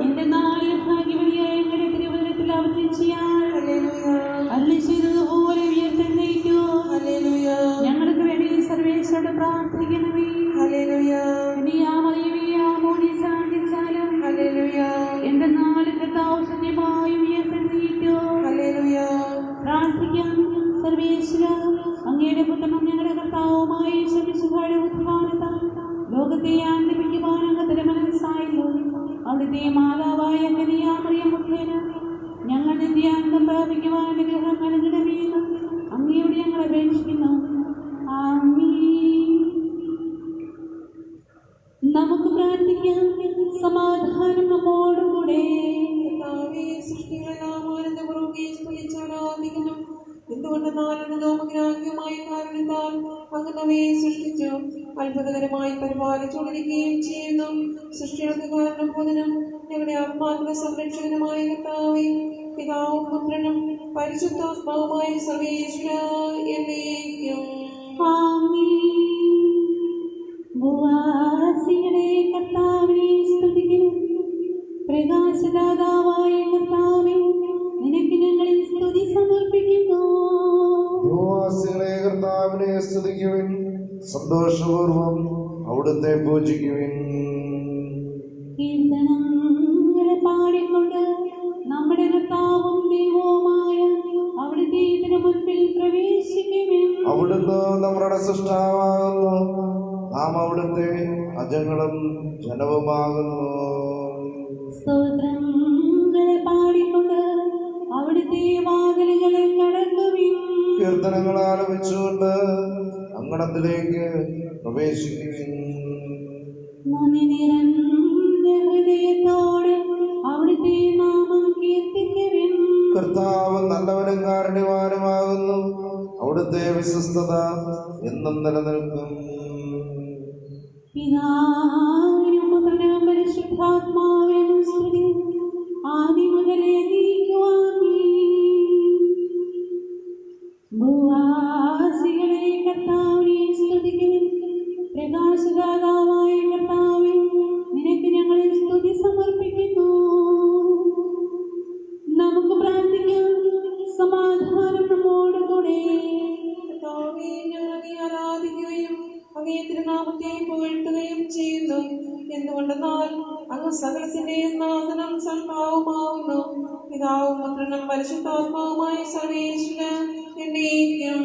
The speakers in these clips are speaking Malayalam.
എന്റെ നാളിൽ ഭാഗ്യവതിയായ എങ്ങളുടെ തിരുവചനത്തിൽ അരുളി ചെയ്തതുപോലെ ഉയർത്തെഴുന്നേറ്റു. ഞങ്ങൾക്ക് വേണ്ടി സർവേശ്വരോട് പ്രാർത്ഥിക്കണമേ. എന്റെ നാളിൽ കർത്താവ് സത്യമായി ഉയർത്തെഴുന്നേറ്റു. പ്രാർത്ഥിക്കാം. സർവേശ്വര, അങ്ങയുടെ പുത്രനും ഞങ്ങളുടെ കർത്താവുമായി ലോകത്തെ ആനന്ദിപ്പിക്കുവാൻ അങ്ങയുടെ മനസ്സായല്ലോ. അവിടുത്തെ മാതാവായ കന്യാമറിയം മുഖേന ഞങ്ങൾ നിത്യാനന്ദം പ്രാപിക്കുവാൻ അനുഗ്രഹം നൽകണമെന്ന് അങ്ങയോട് ഞങ്ങൾ അപേക്ഷിക്കുന്നു. ആമീൻ. നമുക്ക് പ്രാർത്ഥിക്കാം. സമാധാനം നമ്മോടുകൂടെ. എന്തുകൊണ്ടെന്നാലുമായി കാരണത്താൽ അങ്ങ് നമ്മെ സൃഷ്ടിച്ചു അത്ഭുതകരമായി പരിപാലിച്ചുകൊണ്ടിരിക്കുകയും ചെയ്യുന്നു. സൃഷ്ടികൾക്ക് കാരണം ബോധനം ഞങ്ങളുടെ ആത്മാക്കളുടെ സംരക്ഷകനുമായ കർത്താവേ, പിതാവും പുത്രനും പരിശുദ്ധാത്മാവുമായ സർവേശ്വര എന്നേക്കും. കർത്താവിനെ സ്തുതിക്കുന്നു. പ്രകാശദാതാവായ കർത്താവേ, നിനക്ക് ഞങ്ങളിൽ സ്തുതി സമർപ്പിക്കുന്നു. കർത്താവിനെ സ്തുതിക്കുവിൻ, സന്തോഷപൂർവം അവിടുത്തെ പൂജിക്കുവിൻ. കീർത്തനങ്ങളെ പാടിക്കൊണ്ട് നമ്മുടെ കർത്താവും ദൈവവുമായ അവിടുത്തെ തിരുമുൻപിൽ പ്രവേശിക്കുവിൻ. അവിടുന്ന് നമ്മുടെ സൃഷ്ടാവാകുന്നു, നാം അവിടുത്തെ അജങ്ങളും ജനവുമാകുന്നു. സ്തോത്രങ്ങളെ പാടിക്കൊണ്ട് അവിടുത്തെ വാതിലുകളെ കടക്കുവിൻ. കീർത്തനങ്ങൾ ആലപിച്ചുകൊണ്ട് അങ്കണത്തിലേക്ക് പ്രവേശിക്കുവിൻ. നന്ദി നിറഞ്ഞ ഹൃദയത്തോടെ അവിടുത്തെ നാമം കീർത്തിക്കുവിൻ. കർത്താവ് നല്ലവനും കാരുണ്യവാനുമാകുന്നു, അവിടുത്തെ വിശ്വസ്തത എന്നും നിലനിൽക്കും. പിതാവിനും പുത്രനും പരിശുദ്ധാത്മാവിനും സ്തുതി, ആദ്യം മുതലേ ഭൂവാസികളെ കർത്താവിനെ സ്തുതിക്കുവിൻ. പ്രകാശദാതാവായ കർത്താവേ, നിനക്ക് ഞങ്ങൾ സ്തുതി സമർപ്പിക്കുന്നു. നമുക്ക് പ്രാർത്ഥിക്കാം. സമാധാനം നമ്മോടുകൂടെ. ആരാധിക്കുകയും അങ്ങേ തിരുനാമത്തെ പുകഴ്ത്തുകയും ചെയ്യുന്നു. എന്തുകൊണ്ടെന്നാൽ അങ്ങ് സകലത്തിന്റെയും നാഥനും സൽഭാവുമാവുന്നു. പിതാവും പുത്രനും പരിശുദ്ധാത്മാവുമായ സർവേശ്വരൻ എന്നേക്കും.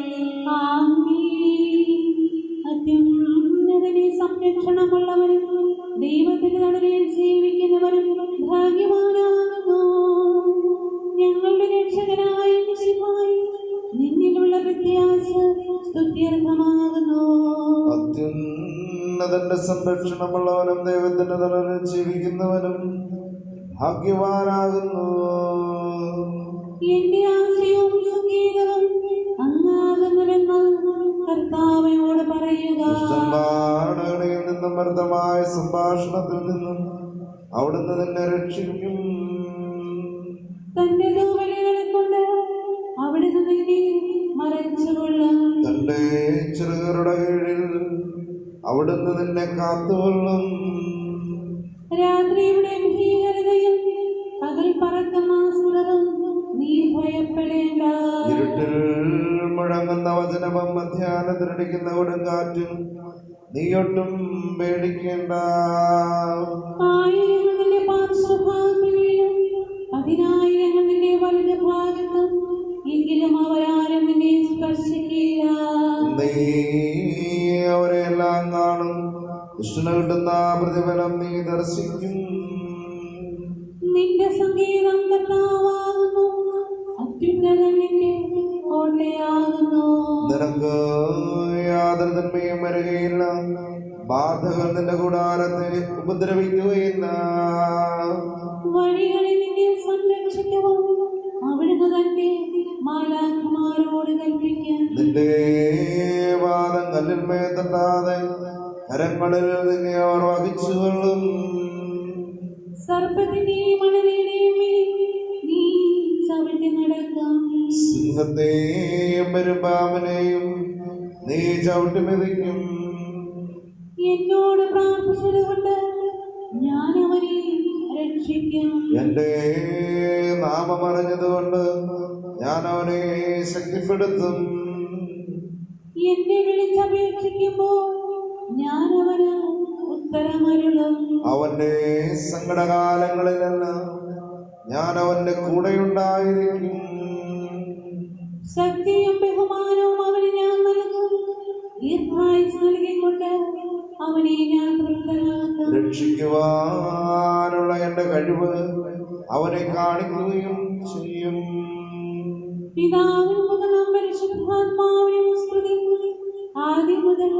അത്യുന്നതനെ സംരക്ഷണമുള്ളവരും ദൈവത്തിന്റെ തണലിൽ ജീവിക്കുന്നവരും ഭാഗ്യവാനാകുന്നു. ഞങ്ങളുടെ രക്ഷകനായ മിശിഹായേ, നിന്നിലുള്ള പ്രത്യാശ സ്തുത്യർഹമാകുന്നു. അത്യുന്നതന്റെ സംരക്ഷണമുള്ളവനും ദൈവത്തിന്റെ തണലിൽ ജീവിക്കുന്നവനും ഭാഗ്യവാനാകുന്നു. എന്റെ ആശ്രയവും സംഗീതവും അങ്ങാകുന്നുവെന്ന് കർത്താവിനോട് പറയുക. ദുഷ്ടന്മാരുടെ നിന്നും വ്യർത്ഥമായ സംഭാഷണത്തിൽ നിന്നും അവിടുന്ന് നിന്നെ രക്ഷിക്കും. തന്റെ തൂവലുകളെ കൊണ്ട് അവിടുന്ന് നിന്നെ മറച്ചുകൊള്ളും. തന്റെ ചെറുകരുടെ കീഴിൽ അവിടുന്ന് നിന്നെ കാത്തുകൊള്ളും. രാത്രിയുടെ ഭീകരതയും പകൽ പറക്കുന്ന അസുരവും നീ ഭയപ്പെടേണ്ട. ഇരുട്ടിൽ മുഴങ്ങുന്ന വചനവും മധ്യാഹ്നത്തിലടിക്കുന്ന കൊടുങ്കാറ്റും നീയൊട്ടും പേടിക്കേണ്ട. ആയിരങ്ങളുടെ പാർശ്വഭാഗങ്ങളിലും 10,000 നിന്റെ വലത് ഭാഗത്തും, എങ്കിലും അവരാരും നിന്നെ സ്പർശിക്കില്ല. നീ അവരെല്ലാം കാണും, ദുഷ്ടന് കിട്ടുന്ന പ്രതിഫലം നീ ദർശിക്കും. നിന്റെ സംഗീതം കർത്താവാകുന്നു, അത്യുന്നതൻ നിന്റെ കോട്ടയാകുന്നു. നിനക്ക് യാതൊരു നന്മയും വരികയില്ല, ബാധകൾ നിന്റെ കൂടാരത്തെ ഉപദ്രവിക്കുകയില്ല. വഴികളിൽ നിന്നെ സംരക്ഷിക്കുവാൻ അവിടുന്ന് തന്നെ മാലാഖമാരോട് കൽപ്പിക്കാൻ. നിന്റെ വാദം കല്ലിന്മേൽ തട്ടാതെ കരങ്ങളിൽ നിന്നെ അവർ വഹിച്ചുകൊള്ളും. സർപ്പത്തിന്റെയും മണലിന്റെയും മേൽ നീ ചവിട്ടി നടക്കാം. സിംഹത്തെയും പെരുമ്പാമ്പിനെയും നീ ചവിട്ടി മെതിക്കും. എന്നോട് പ്രാർത്ഥിച്ചതുകൊണ്ട് ഞാൻ അവനെ രക്ഷിക്കും. എന്റെ നാമം അറിഞ്ഞതുകൊണ്ട് ഞാൻ അവനെ ശക്തിപ്പെടുത്തും. എന്നെ വിളിച്ചപേക്ഷിക്കുമ്പോൾ ഞാൻ അവന് ഉത്തരമരുളും. അവന്റെ സങ്കടകാലങ്ങളിലെല്ലാം ഞാൻ അവന്റെ കൂടെയുണ്ടായിരിക്കും. ശക്തിയും ബഹുമാനവും അവന് ഞാൻ നൽകും. ദീർഘായുസ് നൽകിക്കൊണ്ട് അവനെ ഞാൻ തൃപ്തനാക്കും. രക്ഷിക്കുവാനുള്ള എന്റെ കഴിവ് അവനെ കാണിക്കുകയും ചെയ്യും. പിതാവിനും പുത്രനും പരിശുദ്ധാത്മാവിനും സ്തുതി, ആദ്യം മുതൽ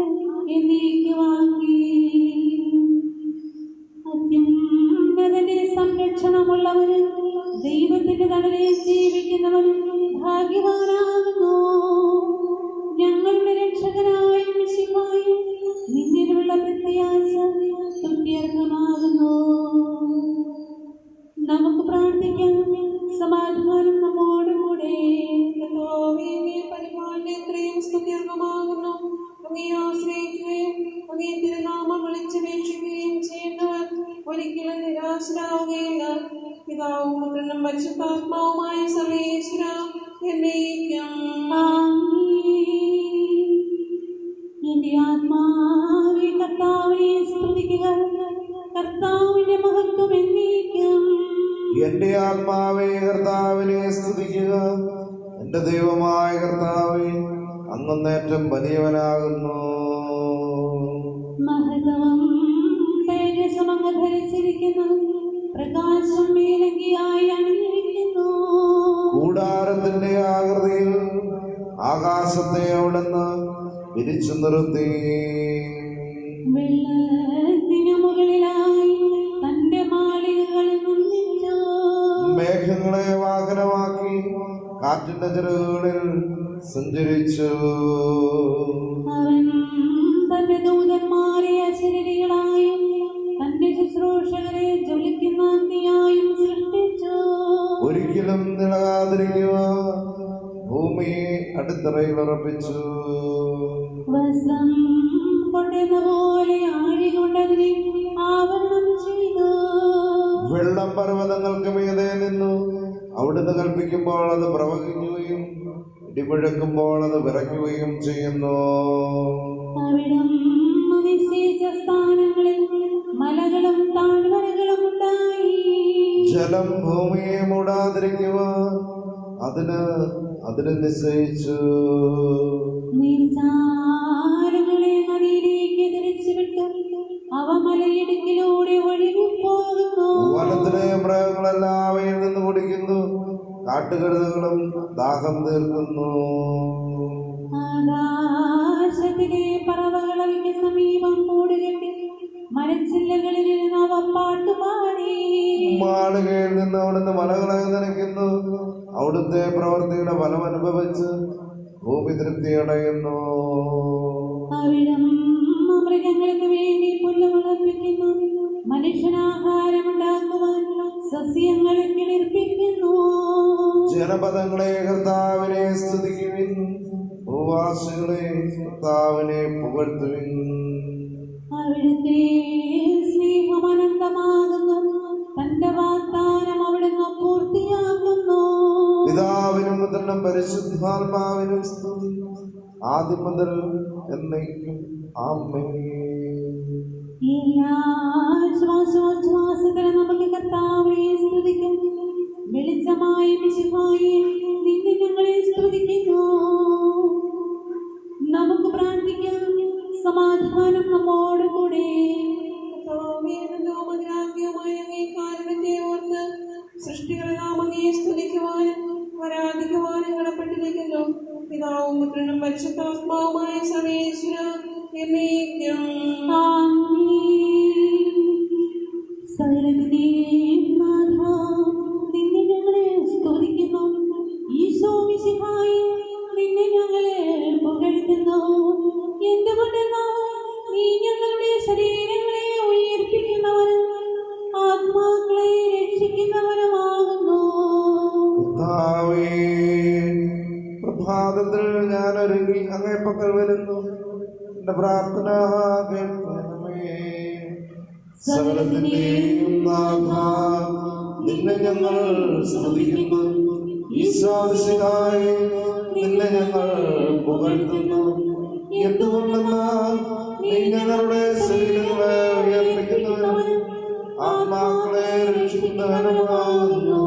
എന്നേക്കുമാകി. അത്യുന്നതന്റെ സംരക്ഷണമുള്ളവന് ദൈവത്തിന്റെ തണലിൽ ജീവിക്കുന്നവൻ ഭാഗ്യവാനാകുന്നു. ഞങ്ങളുടെ രക്ഷകനായ മിശിഹായേ, നിന്നിലുള്ള പ്രത്യാശ തുത്യർഹമാകുന്നു. നമുക്ക് പ്രാർത്ഥിക്കാം. സമാധാനം നമ്മോടും കൂടെ. പരിപാലനയും സ്തുത്യർഹമാകുന്നു. അങ്ങയെ ആശ്രയിക്കുകയും അങ്ങയെ തിരുനാമം വിളിച്ചപേക്ഷിക്കുകയും ചെയ്യുന്നവർ ഒരിക്കലും നിരാശരാവുകയില്ല. പിതാവും പുത്രനും പരിശുദ്ധാത്മാവുമായ സർവേശ്വര എന്നേക്കും. എന്റെ ആത്മാവേ കർത്താവിനെ സ്തുതിക്കുക. കർത്താവിന്റെ മഹത്വം എന്നേക്കും. എന്റെ ആത്മാവേ കർത്താവിനെ സ്തുതിക്കുക. എന്റെ ദൈവമായ കർത്താവേ, അങ്ങേറ്റം വലിയവനാകുന്നു. മഹത്വം തേജസ്സും അങ്ങ് ധരിച്ചിരിക്കുന്നു. പ്രകാശം മേലങ്കിയായി അണിഞ്ഞിരിക്കുന്നു. കൂടാരത്തിന്റെ ആകൃതിയിൽ ആകാശത്തെ അവിടുന്ന് വിരിച്ചു നിർത്തി. വെള്ളത്തിനു മുകളിലായി തന്റെ മാളികകളിൽ നിർമ്മിച്ചു. മേഘങ്ങളെ വാഹനമാക്കി കാറ്റിന്റെ ചിറകുകളിൽ സഞ്ചരിച്ചു. അവൻ തന്റെ ദൂതന്മാരെ അശരീരികളായും തന്റെ ശുശ്രൂഷകരെ ജ്വലിക്കുന്ന അഗ്നിയായും സൃഷ്ടിച്ചു. ഒരിക്കലും നിളകാതിരിക്കുക ഭൂമിയെ അടിത്തറയിൽ ഉറപ്പിച്ചു. വസം കൊണ്ടെന്ന പോലെ ആഴികൊണ്ടതിനെ ആവരണം ചെയ്തു. വെള്ളം പർവ്വതങ്ങൾക്ക് മീതെ നിന്നു. അവിടുന്ന് കൽപ്പിക്കുമ്പോൾ അത് പ്രവഹിക്കുകയും ഇടിമുഴക്കുമ്പോൾ അത് വിറയ്ക്കുകയും ചെയ്യുന്നു. അവിടം നിശ്ചയിച്ച സ്ഥാനങ്ങളിൽ മലകളും താഴ്വരകളും ഉണ്ടായി. ജലം ഭൂമിയെ മൂടാതിരിക്കുക അതിന് നിശ്ചയിച്ചു. നീർച്ചാലുകളെ നദിയിലേക്ക് തിരിച്ചുവിട്ടു. അവ മലയിടുക്കിലൂടെ ഒഴുകിപ്പോകുന്നു. വനത്തിലെ മൃഗങ്ങളെല്ലാം അവയിൽ നിന്ന് കുടിക്കുന്നു. കാട്ടുകഴുതകളും ദാഹം തീർക്കുന്നു. ആകാശത്തിലെ പറവകൾ അവയ്ക്ക് സമീപം കൂടുകെട്ടി മരച്ചില്ലകളിൽ നിന്ന് അവ പാട്ടുപാടി. മാളികയിൽ നിന്ന് അവിടുന്ന് മലകളെ നനയ്ക്കുന്നു. അവിടുത്തെ പ്രവൃത്തിയുടെ ഫലം അനുഭവിച്ച് ഭൂമി തൃപ്തിയടയുന്നു. അവിടം മൃഗങ്ങൾക്ക് വേണ്ടി പുല്ല് മുളപ്പിക്കുന്നു. മനുഷ്യനാഹാരമുണ്ടാക്കുവാൻ സസ്യങ്ങളെ കിളിർപ്പിക്കുന്നു. ജനപദങ്ങളെ കർത്താവിനെ സ്തുതിക്കുവിൻ. ഭൂവാസികളെ കർത്താവിനെ പുകഴ്ത്തുവിൻ. അവിടുത്തെ സ്നേഹം അനന്തമാകുന്നു. തന്റെ വാഗ്ദാനം അവിടുന്ന് പൂർത്തിയാക്കുന്നു. പിതാവിനും പുത്രനും പരിശുദ്ധാത്മാവിനും സ്തുതി, ആദ്യം മുതൽ എന്നേക്കും. ആമേൻ. എല്ലാ ശ്വാസോച്ഛ്വാസത്തിലും നമുക്ക് കർത്താവിനെ സ്തുതിക്കും. വെളിച്ചമായ മിശിഹായേ, നിന്നെ ഞങ്ങളെ സ്തുതിക്കുന്നു. നമുക്ക് പ്രാർത്ഥിക്കാം. സമാധാനം നമ്മോട് കൂടെ. സൃഷ്ടികളെ നാം അങ്ങയെ സ്തുതിക്കുവാനും ആരാധിക്കുവാനും കടപ്പെട്ടിരിക്കുന്നു. പിതാവും പുത്രനും പരിശുദ്ധാത്മാവുമായ സർവേശ്വര എന്നേക്കും. നിന്നെ ഞങ്ങളെ സ്തുതിക്കുന്നു. ഈശോ മിശിഹായേ, നിന്നെ ഞങ്ങളെ പുകഴ്ത്തുന്നു. എന്തുകൊണ്ടെന്നാൽ നീ ഞങ്ങളുടെ ശരീരങ്ങളെ ഉയർപ്പിക്കുന്നവനും ആത്മാക്കളെ രക്ഷിക്കുന്നവനുമാകുന്നു. പ്രഭാതത്തിൽ ഞാൻ ഒരുങ്ങി അങ്ങേ പക്കൽ വരുന്നു. എന്റെ പ്രാർത്ഥന കേൾക്കണമേ. സകലത്തിന്റെയും നാഥ, നിന്നെ ഞങ്ങൾ സ്തുതിക്കുന്നു. ഈശോമിശിഹായേ, നിന്നെ ഞങ്ങൾ പുകഴ്ത്തുന്നു. എന്തുകൊണ്ടെന്നാൽ നീ ഞങ്ങളുടെ ശരീരങ്ങളെ ഉയർപ്പിക്കുന്നവനും ആത്മാക്കളെ രക്ഷിക്കുന്നവനുമാകുന്നു.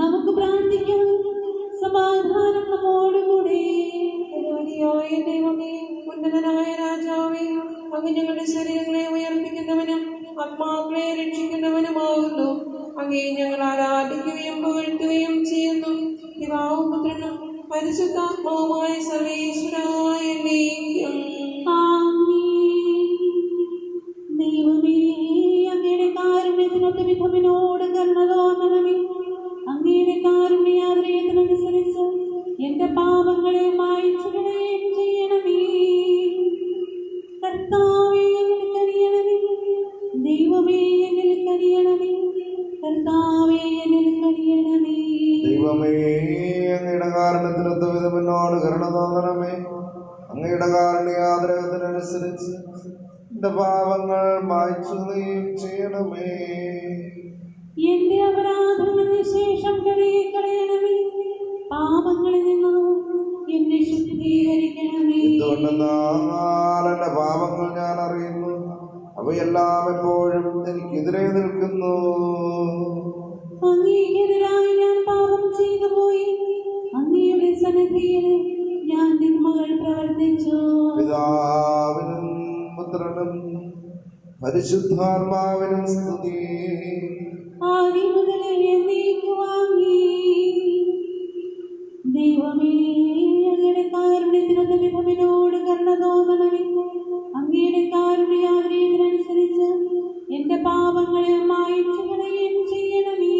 നമുക്ക് പ്രാർത്ഥിക്കാം. സമാധാനം നമ്മോടുകൂടെ. ായ ദൈവമേ, ഉന്നതനായ രാജാവേ, അങ്ങ് ഞങ്ങളുടെ ശരീരങ്ങളെ ഉയർപ്പിക്കുന്നവനും ആത്മാക്കളെ രക്ഷിക്കുന്നവനുമാകുന്നു. അങ്ങേ ഞങ്ങൾ ആരാധിക്കുകയും പുകഴ്ത്തുകയും ചെയ്യുന്നു. പിതാവും പുത്രനും പരിശുദ്ധാത്മാവുമായ സർവേശ്വരായ എന്നേക്കും. ദൈവമേ, അങ്ങയുടെ കാരുണ്യത്തിനൊത്ത വിധമിനോട് കരുണ തോന്നണമേ. അങ്ങയുടെ കാരുണ്യാദ്രയത്തിനനുസരിച്ച് എന്റെ പാപങ്ങളെ മായ്ച്ചു കളയുകയും ചെയ്യണമേ. കർത്താവേ, എന്നിൽ കനിയണമേ. ദൈവമേ, എന്നിൽ കനിയണമേ. കർത്താവേ, എന്നിൽ കനിയണമേ. ദൈവമേ, അങ്ങയുടെ കാരുണ്യത്തിനൊത്ത വിധം എന്നോട് കരുണ തോന്നണമേ. അങ്ങയുടെ കാരുണ്യാദ്രയത്തിനനുസരിച്ച് എന്റെ പാപങ്ങൾ മായ്ച്ചു കളയുകയും ചെയ്യണമേ. എന്റെ അപരാധങ്ങൾക്ക് ശേഷം കഴുകിക്കളയണമേ. പാപങ്ങളിൽ നിന്നും എന്നെ ശുദ്ധീകരിക്കണമേ. എന്തുകൊണ്ടെന്നാൽ എന്റെ പാപങ്ങൾ ഞാൻ അറിയുന്നു, അവയെല്ലാം എപ്പോഴും എനിക്കെതിരെ നിൽക്കുന്നു. അങ്ങേക്കെതിരായി ഞാൻ പാപം ചെയ്തു പോയി. അങ്ങയുടെ സന്നിധിയിൽ ഞാൻ തിന്മകൾ പ്രവർത്തിച്ചു. പിതാവിനും പുത്രനും പരിശുദ്ധാത്മാവിനും സ്തുതി. ആദ്യം മുതലേ എന്നേക്കുമാമീൻ. ദൈവമേ, അങ്ങയുടെ കാരുണ്യത്തിനൊത്ത വിധമിനോട് കരുണ തോന്നണമേ. അങ്ങയുടെ കാരുണ്യാദ്രയത്തിനനുസരിച്ച് എന്റെ പാപങ്ങളെ മായ്ച്ചു കളയുകയും ചെയ്യണമേ.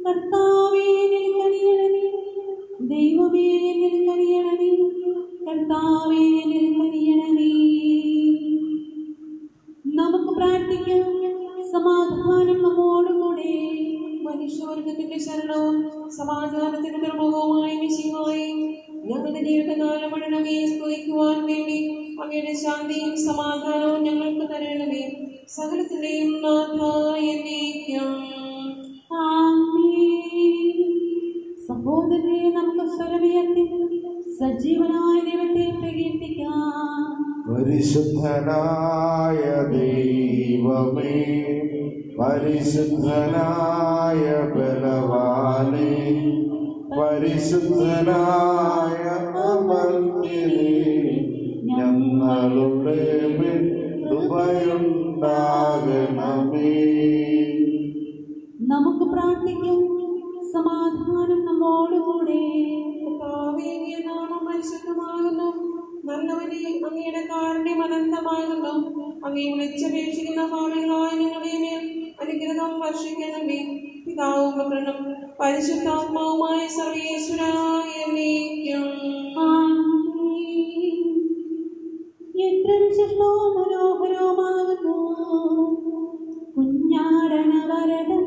കർത്താവേ, എന്നിൽ കനിയണമേ. ദൈവമേ, എന്നിൽ കനിയണമേ. കർത്താവേ, എന്നിൽ കനിയണമേ. നമുക്ക് പ്രാർത്ഥിക്കാം. സമാധാനം നമ്മോടുകൂടെ. മനുഷ്യവർഗത്തിന്റെ ശരണവും സമാധാനത്തിന്റെ നിർമുഖവുമായ മിശിഹായേ, ഞങ്ങളുടെ ജീവിതകാലം മുഴുവൻ അങ്ങയെ സ്തുതിക്കുവാൻ വേണ്ടി അങ്ങയുടെ ശാന്തിയും സമാധാനവും ഞങ്ങൾക്ക് തരണമേ. സകലത്തിന്റെയും നാഥായ എന്നേക്കും. ആമേൻ. സഹോദരരെ, നമുക്ക് സ്വരമുയർത്തി സജീവനായ ദൈവത്തെ പ്രകീർത്തിക്കാം. പരിശുദ്ധനായ ദൈവമേ, പരിശുദ്ധനായ ബലവാനേ, പരിശുദ്ധനായ അമർത്യനേ, ഞങ്ങളുടെ മേൽ കൃപയുണ്ടാകണമേ. നമുക്ക് പ്രാർത്ഥിക്കാം. സമാധാനം നമ്മോടുകൂടെ. കർത്താവേ, അങ്ങയുടെ നാമം പരിശുദ്ധമാകുന്നു. നല്ലവനെ, അങ്ങയുടെ കാരുണ്യം അനന്തമാകുന്നു. അങ്ങയെ വിളിച്ചപേക്ഷിക്കുന്ന ഭാവികളായ ഞങ്ങളുടെ മേൽ അനുഗ്രഹം വർഷിക്കണമേ. പിതാവും പുത്രനും പരിശുദ്ധാത്മാവുമായ സർവേശ്വരായ എന്നേക്കും. ആമേൻ. എത്ര വിശിഷ്ടവും മനോഹരവുമാകുന്നു കുഞ്ഞാടനവരദം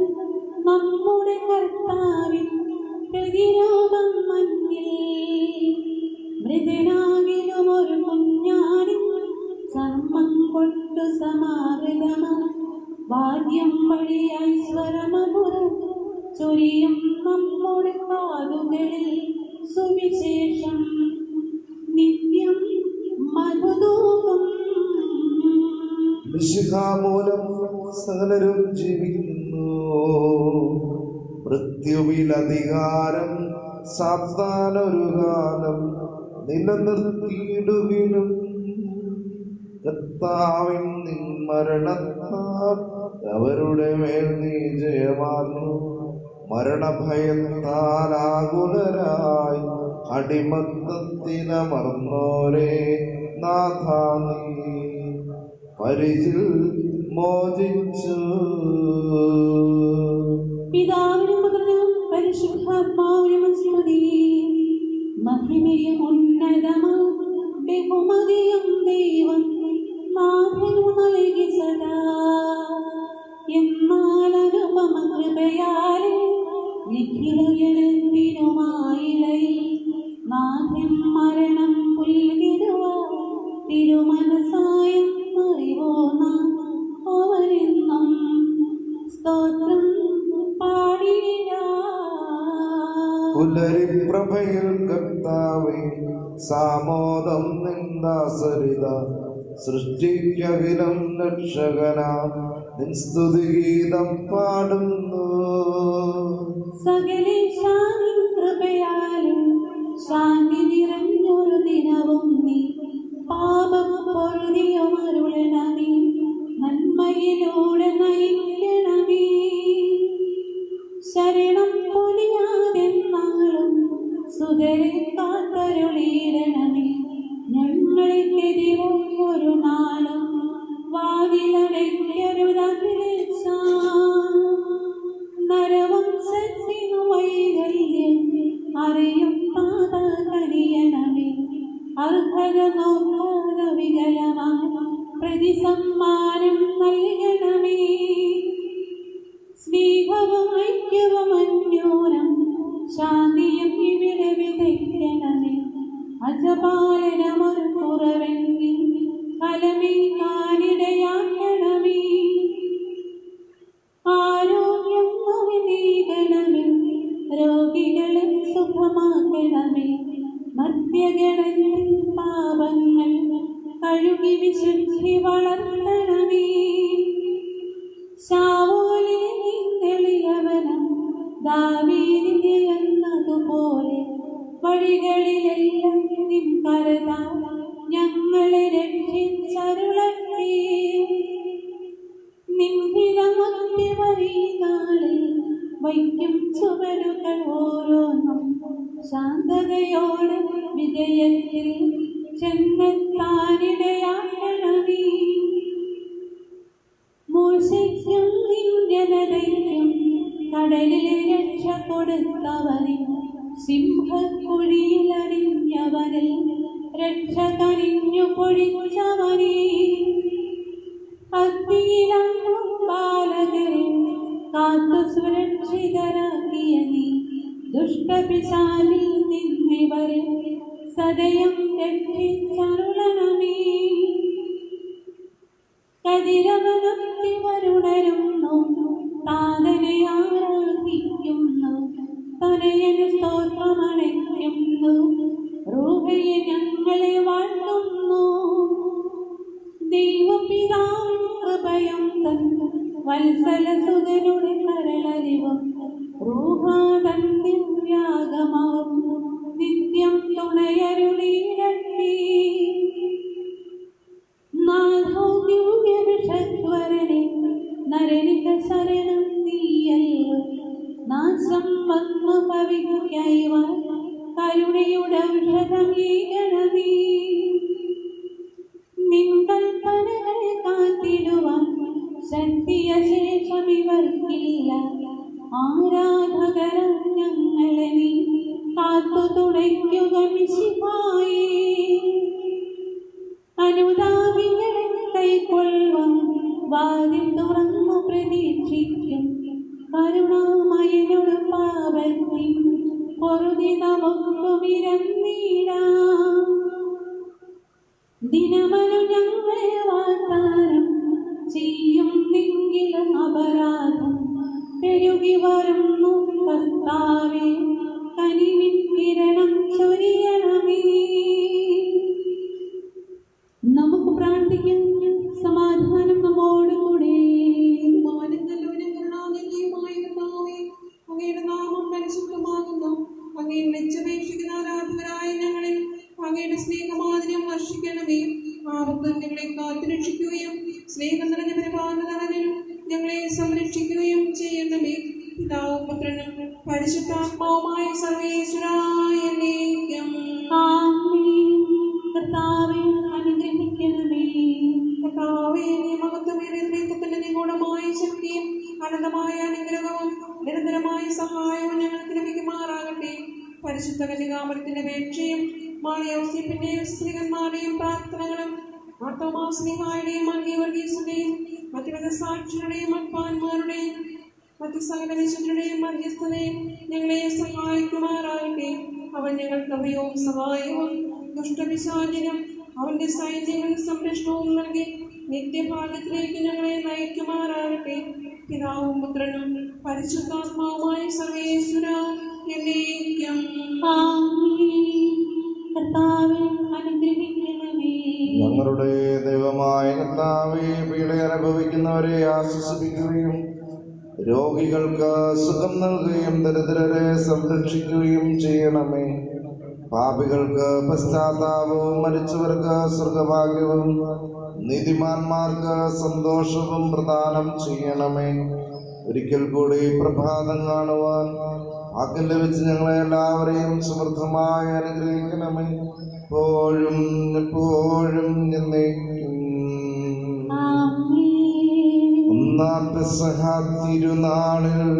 നമ്മുടെ കർത്താവിൻ പ്രതിരോധം മഞ്ഞിൽ. മൃദനാകിലും ഒരു കുഞ്ഞാടിൻ ചർമ്മം കൊണ്ടു സമാവൃതമാം വാദ്യം വഴി ഐശ്വരമപുരം ചൊരിയും നമ്മുടെ കാതുകളിൽ സുവിശേഷം നിത്യം മധുതൂപം. മിശിഹാമൂലം സകലരും ജീവിക്കുന്നു. മൃത്യുവിലധികാരം സാത്താനൊരു കാലം നിലനിർത്തിയിടുകിലും കർത്താവിൻ നിൻ മരണത്താൽ അവരുടെ മേൽ നീ ജയമാർന്നു. മരണഭയത്താൽ ആകുലരായി അടിമത്തത്തിനമർന്നോരെ നാഥാ നീ പരിചിൽ മോചിച്ചു. പിതാവിനും പുത്രനും പരിശുദ്ധാത്മാവിനും സ്തുതി. മഹിമയും ഉന്നതമാം ബഹുമതിയും ദൈവം നാഥനു നൽകി സദാ. എന്നാൽ അനുപമ കൃപയാലെ നിഖിലത്തിനുമായിടയിൽ നാഥൻ മരണം പ്രഭയിൽ കർത്താവേ സാമോദം നിന്ദാസരിത സൃഷ്ടിക്കഖിലം രക്ഷകനാം നിൻ സ്തുതിഗീതം പാടുന്നു. സകലേശാനിൻ കൃപയാലും ശാന്തി നിറഞ്ഞൊരു ദിനവും നീ പാപം പൊറുതിയുമരുളണമേ, നന്മയിലൂടെ നയിക്കണമേ. ശരണം പൊലിയാതെന്നാളും സുതരെ കാത്തരുളിയിടണമേ, ഞങ്ങൾക്കെതിരെ ഒരു നാളും വാതിലടയ്ക്കരുതഖിലേശ. നരവംശത്തിനു വൈകല്യം അറിയും പാത കനിയണമേ, അർഹത നോക്കാത വികലമായ പ്രതിസമ്മാനം നൽകണമേ. സ്നേഹവും ഐക്യവും അന്യോനം ശാന്തിയും ഇവിടെ വിതയ്ക്കണമേ, അജപാലനമൊരു കുറവെങ്കിൽ ഫലമേക്കാനിടയാക്കണമേ. ആരോഗ്യം നൽകണമേ, രോഗികളെ സുഖമാക്കണമേ, മധ്യഗണത്തിൽ പാപങ്ങൾ കഴുകി വിശുദ്ധി വളർത്തണമേ. ശാവൂലിനെ നിന്നെളിയവനം ദാവീദിനെ എന്നതുപോലെ വഴികളിലെല്ലാം നിൻ കരതാൽ ഞങ്ങളെ രക്ഷിച്ചരുളട്ടെ. നിൻഹിതമധ്യമരീനാളിൽ വയ്ക്കും ചുവരുകൾ ഓരോന്നും ശാന്തതയോടെ വിജയത്തിൽ ചെന്നെത്താനിടയാക്കണമേ. മോശയ്ക്കും നിൻ ജനതയ്ക്കും കടലിലെ രക്ഷ കൊടുത്തവനെ, സിംഹക്കുഴിയിലടിഞ്ഞവനിൽ രക്ഷ കനിഞ്ഞു പൊഴിച്ചവനെ, അഗ്നിയിലങ്ങും ബാലകരെ കാത്തു സുരക്ഷിതരാക്കിയ നീ, ദുഷ്ടപിശാചിൽ നിന്നിവരെ സദയം രക്ഷിച്ചരുളണമേ. കതിരവനത്തി വരുണരുന്നു, താതനെ ആരാധിക്കുന്നു, തനയന് സ്തോത്രമണയ്ക്കുന്നു, റൂഹയെ ഞങ്ങളെ വാഴ്ത്തുന്നു. ദൈവപിതാവിൻ കൃപയും തന്നു വത്സലസുതരുടെ കരളറിവും റൂഹാതൻ ദിവ്യാഗമവും നിത്യം തുണയരുളിയിടട്ടെ. നാഥോദ്യൂര്യവിഷധ്വരനെ നരനിക ശരണം നീയല്ലോ, നാശം വന്നു ഭവിക്കൈവ കരുണയുടെ ഔഷധമേകണമേ. നിൻ കൽപ്പനകളെ കാത്തിടുവാൻ ശക്തിയ ശേഷമിവർക്കില്ല, ആരാധകരം ഞങ്ങളെ നീ കാത്തു തുണയ്ക്കുക മിശിഹായേ. അനുതാപികളെ കൈക്കൊള്ളുവാൻ വാതിൽ തുറന്നു പ്രതീക്ഷിക്കും, കരുണാമയനോട് പാപത്തിൽ പൊറുതി നമുക്കു വിരന്നീടാം. ദിനമനു ഞങ്ങളെ വാഗ്ദാനം ചെയ്യുന്നെങ്കിലും അപരാധം പെരുകി വരുന്നു കർത്താവേ, കനിവിൻ കിരണം ചൊരിയണമേ. നമുക്ക് പ്രാർത്ഥിക്കാം. സമാധാനം നമ്മോടുകൂടെ. അങ്ങയുടെ നാമം പരിശുദ്ധമാകുന്നു. അങ്ങയെ വിളിച്ചപേക്ഷിക്കുന്ന ആരാധകരായ ഞങ്ങളിൽ അങ്ങയുടെ സ്നേഹമാതിരം വർഷിക്കണമേ. ആപത്തിൽ ഞങ്ങളെ കാത്തുരക്ഷിക്കുകയും സ്നേഹം നിറഞ്ഞ പരിപാലനയും ഞങ്ങളെ സംരക്ഷിക്കുകയും ചെയ്യണമേ. പിതാവും പുത്രനും പരിശുദ്ധാത്മാവുമായ സർവേശ്വരായ എന്നേക്കും ആമേൻ. കർത്താവേ അനുഗ്രഹിക്കണമേ. കർത്താവേ, നീ മഹത്വമേറിയ ദൈവത്തിന്റെ നിഗൂഢമായ ശക്തിയും അനന്തമായ അനുഗ്രഹവും നിരന്തരമായ സഹായവും ഞങ്ങൾക്ക് ലഭിക്കുമാറാകട്ടെ. പരിശുദ്ധ കന്യകാമരത്തിന്റെ അപേക്ഷയും മാറിയൗസിപ്പിന്റെയും സ്ത്രീകന്മാരുടെയും പ്രാർത്ഥനകളും മാർത്തോമാസ്ലിഹായുടെയും മർഗീവർഗീസിന്റെയും മറ്റു സാക്ഷികളുടെയും അപ്പാന്മാരുടെയും മറ്റു സകല വിശുദ്ധരുടെയും മധ്യസ്ഥതയും ഞങ്ങളെ സഹായിക്കുമാറാകട്ടെ. അവൻ ഞങ്ങൾക്ക് അഭയവും സഹായവും ദുഷ്ടപിശാചിനും അവന്റെ സൈന്യങ്ങൾ സംരക്ഷണവും നൽകി നിത്യഭാഗ്യത്തിലേക്ക് ഞങ്ങളെ നയിക്കുമാറാകട്ടെ. പിതാവും പുത്രനും പരിശുദ്ധാത്മാവുമായ സർവേശ്വര എന്നേക്കും ആമേൻ. കർത്താവേ, അനുഗ്രഹിക്കണമേ. ഞങ്ങളുടെ ദൈവമായ കർത്താവേ, പീഡ അനുഭവിക്കുന്നവരെ ആശ്വസിപ്പിക്കുകയും രോഗികൾക്ക് സുഖം നൽകുകയും ദരിദ്രരെ സംരക്ഷിക്കുകയും ചെയ്യണമേ. പാപികൾക്ക് പശ്ചാത്താപവും മരിച്ചവർക്ക് സ്വർഗഭാഗ്യവും നീതിമാന്മാർക്ക് സന്തോഷവും പ്രദാനം ചെയ്യണമേ. ഒരിക്കൽ കൂടി പ്രഭാതം കാണുവാൻ ഭാഗ്യം ലഭിച്ച് ഞങ്ങളെ എല്ലാവരെയും സമൃദ്ധമായി അനുഗ്രഹിക്കണമേ. എപ്പോഴും എപ്പോഴും എന്നേക്കും. ഒന്നാം പെസഹ തിരുനാളിൽ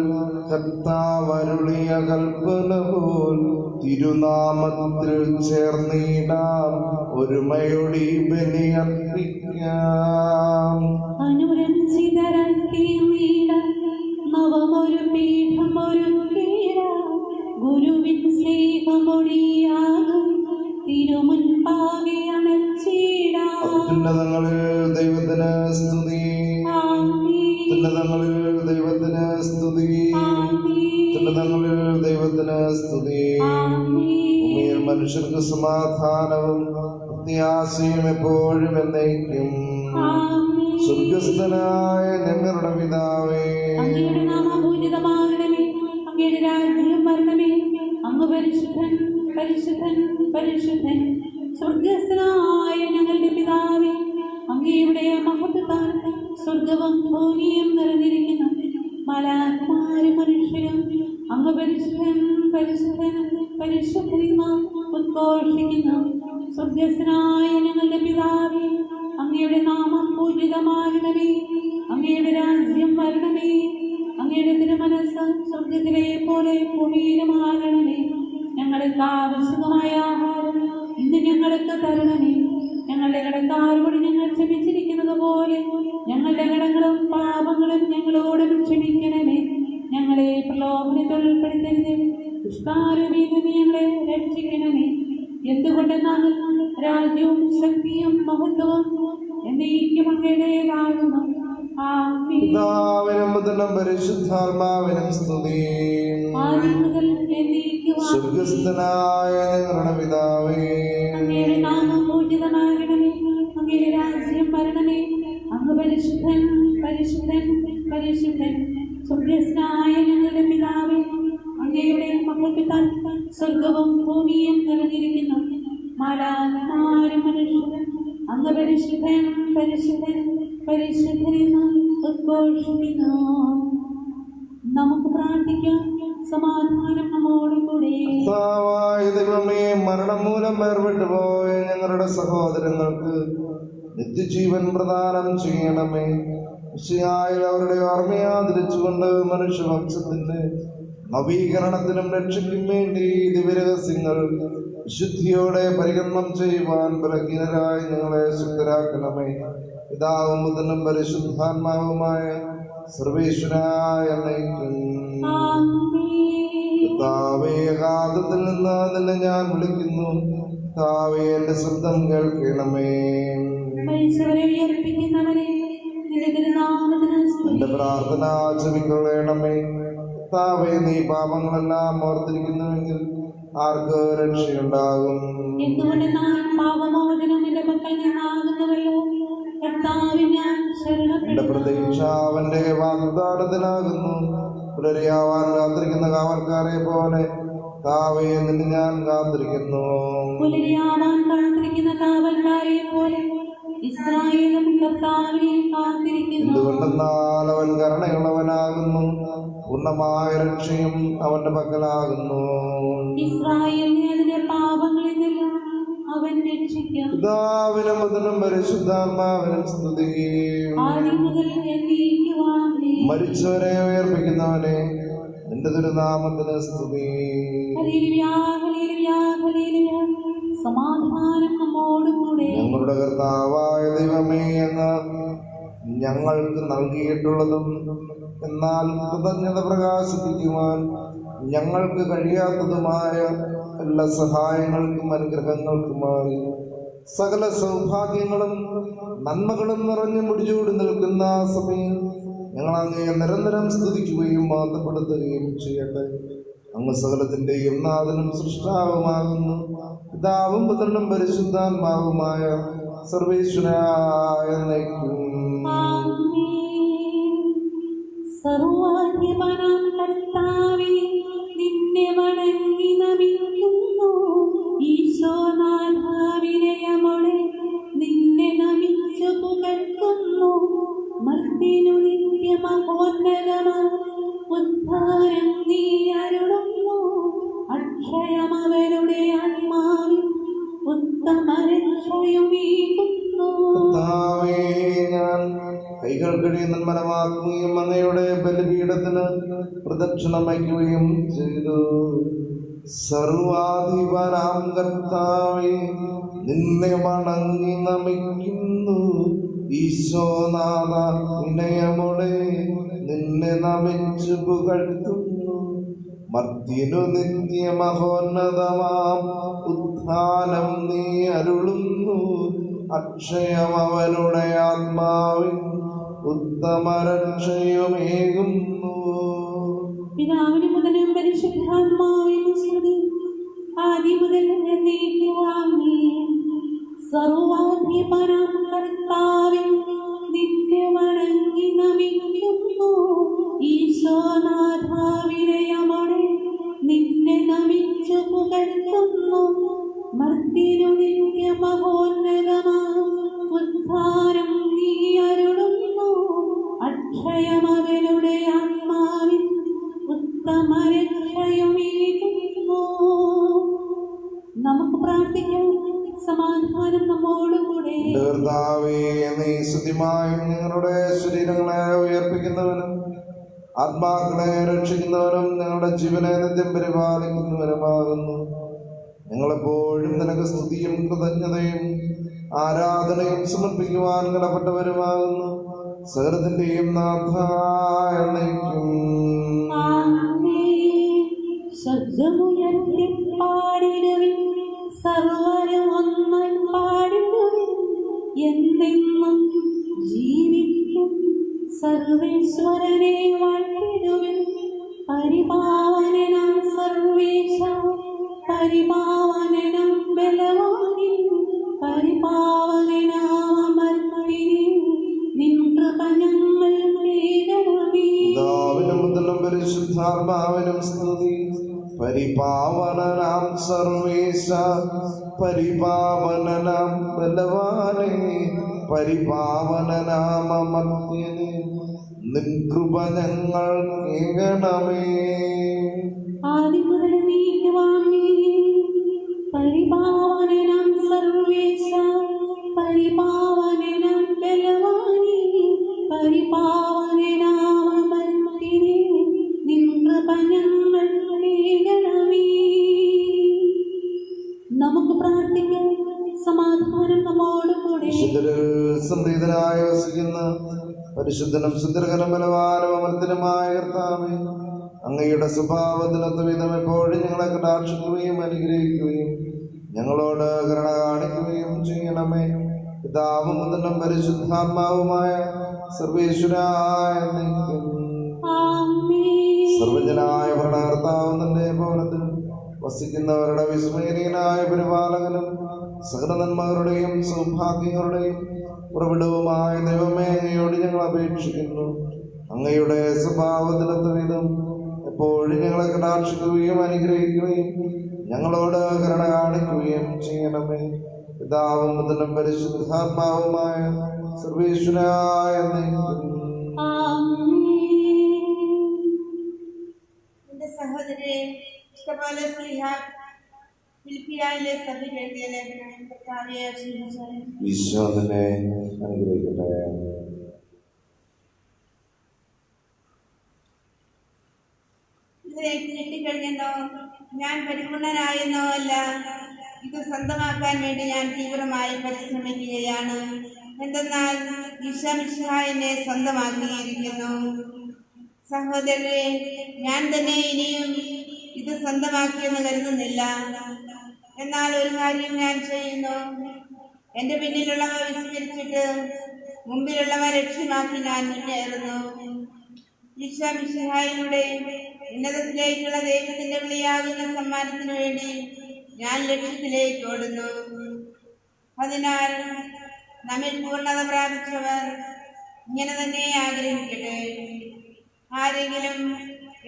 കർത്താവരുളിയ കൽപ്പന പോൽ തിരുനാമത്തിൽ ചേർന്നിടാം, ഒരുമയോടി ബലിയർപ്പിക്കാം. അനുരഞ്ജിതരായി തീർന്നിടാം, നവമൊരു പീഠമൊരുക്കിടാം. ഗുരുവിൻ സ്നേഹമൊഴിയാകും തിരുമുൻപാകെ അണച്ചിടാം. അത്യുന്നതങ്ങളിൽ ദൈവത്തിന് സ്തുതി, അത്യുന്നതങ്ങളിൽ ദൈവത്തിന് സ്തുതി, അത്യുന്നതങ്ങളിൽ ദൈവത്തിന് സ്തുതി. ഭൂമിയിൽ മനുഷ്യർക്ക് സമാധാനവും പ്രത്യാശയും എപ്പോഴും എന്നേക്കും. സ്വർഗസ്ഥനായ ഞങ്ങളുടെ പിതാവേ, അങ്ങയുടെ നാമം പൂജിതമാകണമേ. അങ്ങയുടെ രാജ്യം വരണമേ. അങ്ങ് പരിശുദ്ധൻ, പരിശുദ്ധൻ, പരിശുദ്ധൻ. സ്വർഗസ്ഥനായ ഞങ്ങളുടെ പിതാവേ, അങ്ങയുടെ മഹത്വത്താൽ സ്വർഗവും ഭൂമിയും നിറഞ്ഞിരിക്കുന്നു. മാലാഖമാരും മനുഷ്യരും അങ്ങ് പരിശുദ്ധൻ, പരിശുദ്ധൻ, പരിശുദ്ധൻ ഉദ്ഘോഷിക്കുന്നു. സ്വർഗസ്ഥനായ ഞങ്ങളുടെ പിതാവേ, അങ്ങയുടെ നാമം പൂജിതമാകണമേ. അങ്ങയുടെ രാജ്യം വരണമേ. അങ്ങയുടെ തിരുമനസ്സ് സ്വർഗത്തിലെ പോലെ ഭൂമിയിലുമാകണമേ. ഞങ്ങൾക്ക് ആവശ്യമായ ആഹാരം ഇന്ന് ഞങ്ങൾക്ക് തരണമേ. ഞങ്ങളുടെ കടക്കാരോട് ഞങ്ങൾ ക്ഷമിച്ചിരിക്കുന്നത് പോലെ ഞങ്ങളുടെ കടങ്ങളും പാപങ്ങളും ഞങ്ങളോട് ക്ഷമിക്കണമേ. ഞങ്ങളെ പ്രലോഭനത്തിൽ ഉൾപ്പെടുത്തരുത്, ദുഷ്ടാരൂപിയിൽ നിന്ന് ഞങ്ങളെ രക്ഷിക്കണമേ. എന്തുകൊണ്ടെന്നാൽ രാജ്യവും ശക്തിയും മഹത്വവും എന്നേക്കും അങ്ങയുടേതാകുന്നു. ആമേൻ. പിതാവിനും പുത്രനും പരിശുദ്ധാത്മാവിനും സ്തുതി. ആദ്യം മുതൽ എന്നേക്കും ആമേൻ. സ്വർഗസ്ഥനായ ഞങ്ങളുടെ പിതാവേ, അങ്ങയുടെ നാമം പൂജിതമാകണമേ. അങ്ങയുടെ രാജ്യം വരണമേ. അങ്ങ് പരിശുദ്ധൻ, പരിശുദ്ധൻ, പരിശുദ്ധൻ. സ്വർഗസ്ഥനായ ഞങ്ങളുടെ പിതാവേ, അങ്ങയുടെ മഹത്വത്താൽ സ്വർഗവും ഭൂമിയും നിറഞ്ഞിരിക്കുന്നു. മാലാഖമാരും മനുഷ്യരും അങ്ങ് പരിശുദ്ധൻ, പരിശുദ്ധൻ, പരിശുദ്ധൻ എന്ന് ഉദ്ഘോഷിക്കുന്നു. നമുക്ക് പ്രാർത്ഥിക്കാം. സമാധാനം നമ്മോടും കൂടെ. കർത്താവായ ദൈവമേ, മരണം മൂലം വേർപെട്ടു പോയ ഞങ്ങളുടെ സഹോദരങ്ങൾക്ക് നിത്യജീവൻ പ്രദാനം ചെയ്യണമേ. വിശയായ അവരുടെ ഓർമ്മയെ ആദരിച്ചുകൊണ്ട് മനുഷ്യവംശത്തിന്റെ നവീകരണത്തിനും രക്ഷയ്ക്കും വേണ്ടി ദിവ്യരഹസ്യങ്ങൾ വിശുദ്ധിയോടെ പരികർമ്മം ചെയ്യുവാൻ ബലഹീനരായി ഞങ്ങളെ ശക്തരാക്കണമേ. പിതാവും പുത്രനും പരിശുദ്ധാത്മാവുമായ സർവേശ്വരായ എന്നേക്കും. കർത്താവേ, അഗാധത്തിൽ നിന്ന് നിന്നെ ഞാൻ വിളിക്കുന്നു. കർത്താവേ, എന്റെ ശബ്ദം കേൾക്കണമേ. മരിച്ചവരെ ഉയർപ്പിക്കുന്നവരെ നിന്റെ തിരുനാമത്തിന് സ്തുതി. എന്റെ പ്രാർത്ഥന ചെവിക്കൊള്ളണമേ. കർത്താവേ, നീ പാപങ്ങളെല്ലാം ഓർത്തിരിക്കുന്നുവെങ്കിൽ ആർക്ക് രക്ഷയുണ്ടാകും? എന്തുകൊണ്ടെന്നാൽ പാപമോചനം നിന്റെ പക്കൽ നിന്നാകുന്നുവല്ലോ. കർത്താവിൽ ഞാൻ എന്റെ ശരണപ്പെടുന്നു. പ്രതീക്ഷ അവന്റെ വാഗ്ദാനത്തിലാകുന്നു. പുലരിയാവാൻ കാത്തിരിക്കുന്ന കാവൽക്കാരെ പോലെ കർത്താവേ, നിന്നെ ഞാൻ കാത്തിരിക്കുന്നു. പുലരിയാവാൻ കാത്തിരിക്കുന്ന കാവൽക്കാരെ പോലെ ഇസ്രായേലും കർത്താവിനെ കാത്തിരിക്കുന്നു. എന്തുകൊണ്ടെന്നാൽ അവൻ കരുണയുള്ളവനാകുന്നു. പൂർണ്ണമായ രക്ഷയും അവന്റെ പക്കലാകുന്നു. ഇസ്രായേലിനെ അതിന്റെ പാപങ്ങളിൽ നിന്നും അവൻ രക്ഷിക്കും. പിതാവിനും പുത്രനും പരിശുദ്ധാത്മാവിനും സ്തുതി. ആദ്യം മുതൽ എന്നേക്കും ആമേൻ. മരിച്ചവരെ ഉയർപ്പിക്കുന്നവനെ, നിന്റെ തിരുനാമത്തിന് സ്തുതി. Hallelujah, hallelujah, hallelujah. സമാധാനം നമ്മോടും കൂടെ. ഞങ്ങളുടെ കർത്താവായ ദൈവമേ, അങ്ങ് ഞങ്ങൾക്ക് നൽകിയിട്ടുള്ളതും എന്നാൽ കൃതജ്ഞത പ്രകാശിപ്പിക്കുവാൻ ഞങ്ങൾക്ക് കഴിയാത്തതുമായ എല്ലാ സഹായങ്ങൾക്കും അനുഗ്രഹങ്ങൾക്കുമായി സകല സൗഭാഗ്യങ്ങളും നന്മകളും നിറഞ്ഞു മുടിചൂടി നിൽക്കുന്ന സമയം ഞങ്ങൾ അങ്ങയെ നിരന്തരം സ്തുതിക്കുകയും മാതപ്പെടുത്തുകയും ചെയ്യട്ടെ. അങ്ങ് സകലത്തിന്റെയും നാഥനും സൃഷ്ടാവുമാകുന്നു. പിതാവും പുത്രനും പരിശുദ്ധാത്മാവുമായ സർവേശ്വരായ എന്നേക്കും. സർവാധിപനാം കർത്താവേ, നിന്നെ വണങ്ങി നമിക്കുന്നു. ഈശോനാഥ, വിനയമോടെ നിന്നെ നമിച്ചു പുകഴ്ത്തുന്നു. മർത്യനു നിത്യമഹോന്നതമാം ഉദ്ധാരം നീ അരുളുന്നു. അക്ഷയമവരുടെ ആത്മാവിൽ ഉത്തമരക്ഷയുമേകുന്നു. കർത്താവേ, ഞാൻ കൈകൾ കഴിയുന്ന മനമാക്കുകയും അങ്ങയുടെ ബലിപീഠത്തിന് പ്രദക്ഷിണം വയ്ക്കുകയും ചെയ്തു. സർവാധിപനാം കർത്താവേ, നിന്നെ വണങ്ങി നമിക്കുന്നു. ഈശോനാഥ, വിനയമോടെ നിന്നെ നമിച്ചു പുകഴ്ത്തുന്നു. മർത്യനു നിത്യമഹോന്നതമാം ഉത്ഥാനം നീ അരുളുന്നു. അക്ഷയം അവനുടെ ആത്മാവിൻ ഉത്തമരക്ഷയുമേകുന്നു. പിതാവിനും പുത്രനും പരിശുദ്ധാത്മാവിനും സ്തുതി, ആദി മുതൽ എന്നേക്കും ആമേൻ. സർവാധിപനാം കർത്താവേ, നിന്നെ വണങ്ങി നമിക്കുന്നു. ഈശോനാഥ, വിനയമോടെ നിന്നെ നമിച്ചു പുകഴ്ത്തുന്നു. മർത്യനു നിത്യമഹോന്നതമാം ഉദ്ധാരം നീ അരുളുന്നു. അക്ഷയമവരുടെ ആത്മാവിൻ ഉത്തമരക്ഷയുമേകുന്നു. നമുക്ക് പ്രാർത്ഥിക്കാം. സമാധാനം നമ്മോടുകൂടെ. കർത്താവേ, നീ സ്തുതിമായും നിങ്ങളുടെ ശരീരങ്ങളെ ഉയർപ്പിക്കുന്നവനും ആത്മാക്കളെ രക്ഷിക്കുന്നവനും ഞങ്ങളുടെ ജീവനെ നിത്യം പരിപാലിക്കുന്നവനുമാകുന്നു. ഞങ്ങളെപ്പോഴും നിനക്ക് സ്തുതിയും കൃതജ്ഞതയും ആരാധനയും സമർപ്പിക്കുവാൻ കടപ്പെട്ടവരുമാകുന്നു. സകലത്തിന്റെയും നാഥായ എന്നേക്കും. ശബ്ദമുയർത്തി പാടിടുവിൻ, സർവ്വരും ഒന്നായി പാടിടുവിൻ. എന്നെന്നും ജീവിക്കും സർവേശ്വരനെ വാഴ്ത്തിടുവിൻ. പരിപാവനനാം സർവേശ, പരിപാവനനാം ബലവാനേ, പരിപാവനനാം അമർത്തിനേ, നിൻ കൃപ ഞങ്ങൾ തേടണമേ. പിതാവിനും പുത്രനും പരിശുദ്ധാത്മാവിനും സ്തുതി. പരിപാവനനാം സർവേശ, പരിപാവനനാം ബലവാനേ, പരിപാവനനാം അമർത്യനേ, നിൻ കൃപ ഞങ്ങൾ കേൾക്കണമേ. ആദി മുതൽ എന്നേക്കും ആമേൻ. പരിപാവനനാം സർവേശ, പരിപാവനനാം ബലവാനേ, പരിപാവനനാം അമർത്യനേ, നിൻ കൃപ ഞങ്ങൾ കേൾക്കണമേ. നമുക്ക് പ്രാർത്ഥിക്കാം. സമാധാനം നമ്മോടുകൂടെ. വിശുദ്ധരിൽ സംപ്രീതനായി വസിക്കുന്ന പരിശുദ്ധനും സുന്ദരകനും ബലവാനും അമർത്തനുമായ കർത്താവേ, അങ്ങയുടെ സ്വഭാവത്തിനൊത്ത വിധം എപ്പോഴും ഞങ്ങളെ കടാക്ഷിക്കുകയും അനുഗ്രഹിക്കുകയും ഞങ്ങളോട് കരുണ കാണിക്കുകയും ചെയ്യണമേ. പിതാവും പുത്രനും പരിശുദ്ധാത്മാവുമായ സർവേശ്വരായ എന്നേക്കും. സർവജനായ ഭരണകർത്താവ് നിന്റെ ഭവനത്തിൽ വസിക്കുന്നവരുടെ വിസ്മയനീയനായ പരിപാലകനും സകല നന്മകളുടെയും സൗഭാഗ്യങ്ങളുടെയും ഉറവിടവുമായ ദൈവമേ, അങ്ങയോട് ഞങ്ങൾ അപേക്ഷിക്കുന്നു. അങ്ങയുടെ സ്വഭാവത്തിനൊത്ത വിധം എപ്പോഴും ഞങ്ങളെ കടാക്ഷിക്കുകയും അനുഗ്രഹിക്കുകയും ഞങ്ങളോട് കരുണ കാണിക്കുകയും ചെയ്യണമേ. പിതാവും പുത്രനും പരിശുദ്ധാത്മാവുമായ സർവേശ്വരായ എന്നേക്കും. എന്റെ സഹോദരരെ, ഫിലിപ്പിയിലെ സഭയ്ക്ക് എഴുതിയ ലേഖനം കർത്താവെ ആശീർവദിച്ചാലും ഈശോ തന്നെ അനുഗ്രഹിക്കട്ടെ. ഇതിലേക്ക് കിട്ടിക്കഴിഞ്ഞെന്നോ ഞാൻ പരിപൂർണനായെന്നോ അല്ല, ഇത് സ്വന്തമാക്കാൻ വേണ്ടി ഞാൻ തീവ്രമായി പരിശ്രമിക്കുകയാണ്. എന്തെന്നാൽ ഈശോ മിശിഹായെ എന്നെ സ്വന്തമാക്കിയിരിക്കുന്നു. സഹോദരരെ, ഞാൻ തന്നെ ഇനിയും ഇത് സ്വന്തമാക്കിയെന്ന് കരുതുന്നില്ല. എന്നാൽ ഒരു കാര്യം ഞാൻ ചെയ്യുന്നു, എന്റെ പിന്നിലുള്ളവ വിസ്മരിച്ചിട്ട് മുമ്പിലുള്ളവ ലക്ഷ്യമാക്കി ഞാൻ മുന്നേറുന്നു. ഈശോ മിശിഹായിലൂടെ ഉന്നതത്തിലേക്കുള്ള ദൈവത്തിന്റെ വിളിയാകുന്ന സമ്മാനത്തിനു വേണ്ടി ഞാൻ ലക്ഷ്യത്തിലേക്ക് ഓടുന്നു. അതിനാൽ നമ്മിൽ പൂർണ്ണത പ്രാപിച്ചവർ ഇങ്ങനെ തന്നെ ആഗ്രഹിക്കട്ടെ. ആരെങ്കിലും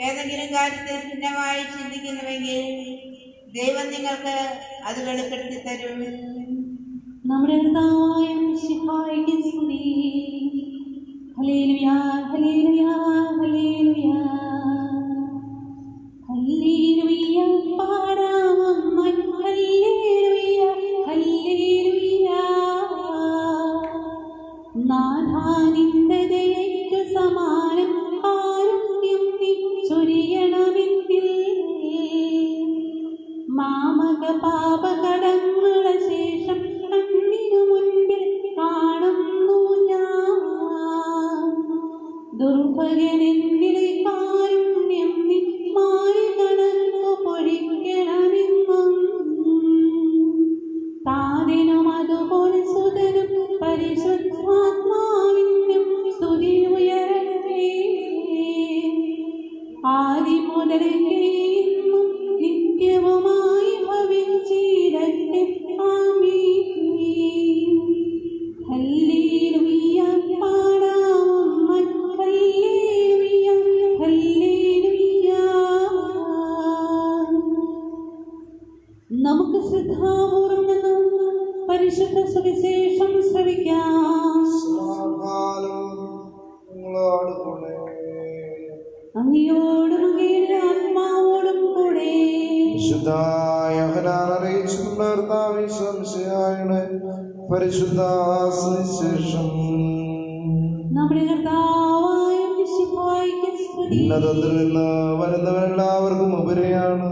ഏതെങ്കിലും കാര്യത്തിൽ ഭിന്നമായി ചിന്തിക്കുന്നുവെങ്കിൽ ദൈവം നിങ്ങൾക്ക് അത് വെളിപ്പെടുത്തി തരും. നമ്മുടെ കർത്താവായ മിശിഹായ്ക്ക് സ്തുതി. Hallelujah, hallelujah, hallelujah. ഹല്ലേലൂയ പാടാം നമ്മൾ. Hallelujah, hallelujah. നാഥാ നിന്റെ ദയയ്ക്കു സമാനം കാരുണ്യം നീ ചൊരിയണമെന്നിൽ. മാമക പാപകടങ്ങളുടെ ശേഷം കണ്ണിനു മുൻപിൽ കാണുന്നു ഞാൻ. ദുർഭകനെന്നിലെ കാരുണ്യം നീ മാറി കടന്നു പൊഴിക്കണമെന്നും. താതിനും അതുപോലെ സുതനും പരിശുദ്ധാത്മാവിനും സ്തുതി ഉയരട്ടെ. ആദി മുതലേ ഇന്നും നിത്യവുമായി ഭവിച്ചിടട്ടെ. ആമീൻ. ഹല്ലേലൂയ പാടാം നമ്മൾ. Hallelujah, hallelujah. നമുക്ക് ശ്രദ്ധാപൂർവം നിന്ന് പരിശുദ്ധ സുവിശേഷം ശ്രവിക്കാം. സമാധാനം നിങ്ങളോട് കൂടെ. അങ്ങയോടും അങ്ങയുടെ ആത്മാവോടും കൂടെ. വിശുദ്ധ യോഹന്നാൻ അറിയിച്ചിട്ടുള്ള കർത്താവേ സംശയായുടെ പരിശുദ്ധ സുവിശേഷം. നമ്മുടെ കർത്താവായ മിശിഹായ്ക്ക് സ്തുതി. ഉന്നതത്തിൽ നിന്ന് വരുന്നവരെല്ലാവർക്കും ഉപരിയാണ്.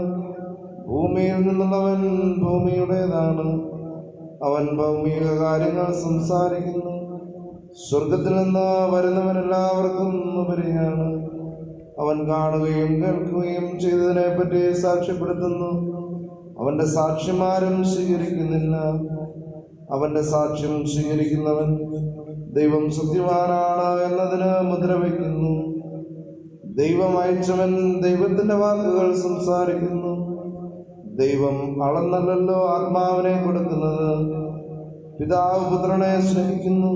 ഭൂമിയിൽ നിന്നുള്ളവൻ ഭൂമിയുടേതാണ്. അവൻ ഭൗമിക കാര്യങ്ങൾ സംസാരിക്കുന്നു. സ്വർഗത്തിൽ നിന്ന് വരുന്നവരെല്ലാവർക്കും ഉപരിയാണ്. അവൻ കാണുകയും കേൾക്കുകയും ചെയ്തതിനെ പറ്റി സാക്ഷ്യപ്പെടുത്തുന്നു. അവന്റെ സാക്ഷ്യമാരും സ്വീകരിക്കുന്നില്ല. അവന്റെ സാക്ഷ്യം സ്വീകരിക്കുന്നവൻ ദൈവം സത്യവാനാണ് എന്നതിന് മുദ്ര വയ്ക്കുന്നു. ദൈവം അയച്ചവൻ ദൈവത്തിന്റെ വാക്കുകൾ സംസാരിക്കുന്നു. ദൈവം അളന്നല്ലോ ആത്മാവിനെ കൊടുക്കുന്നത്. പിതാവ് പുത്രനെ സ്നേഹിക്കുന്നു.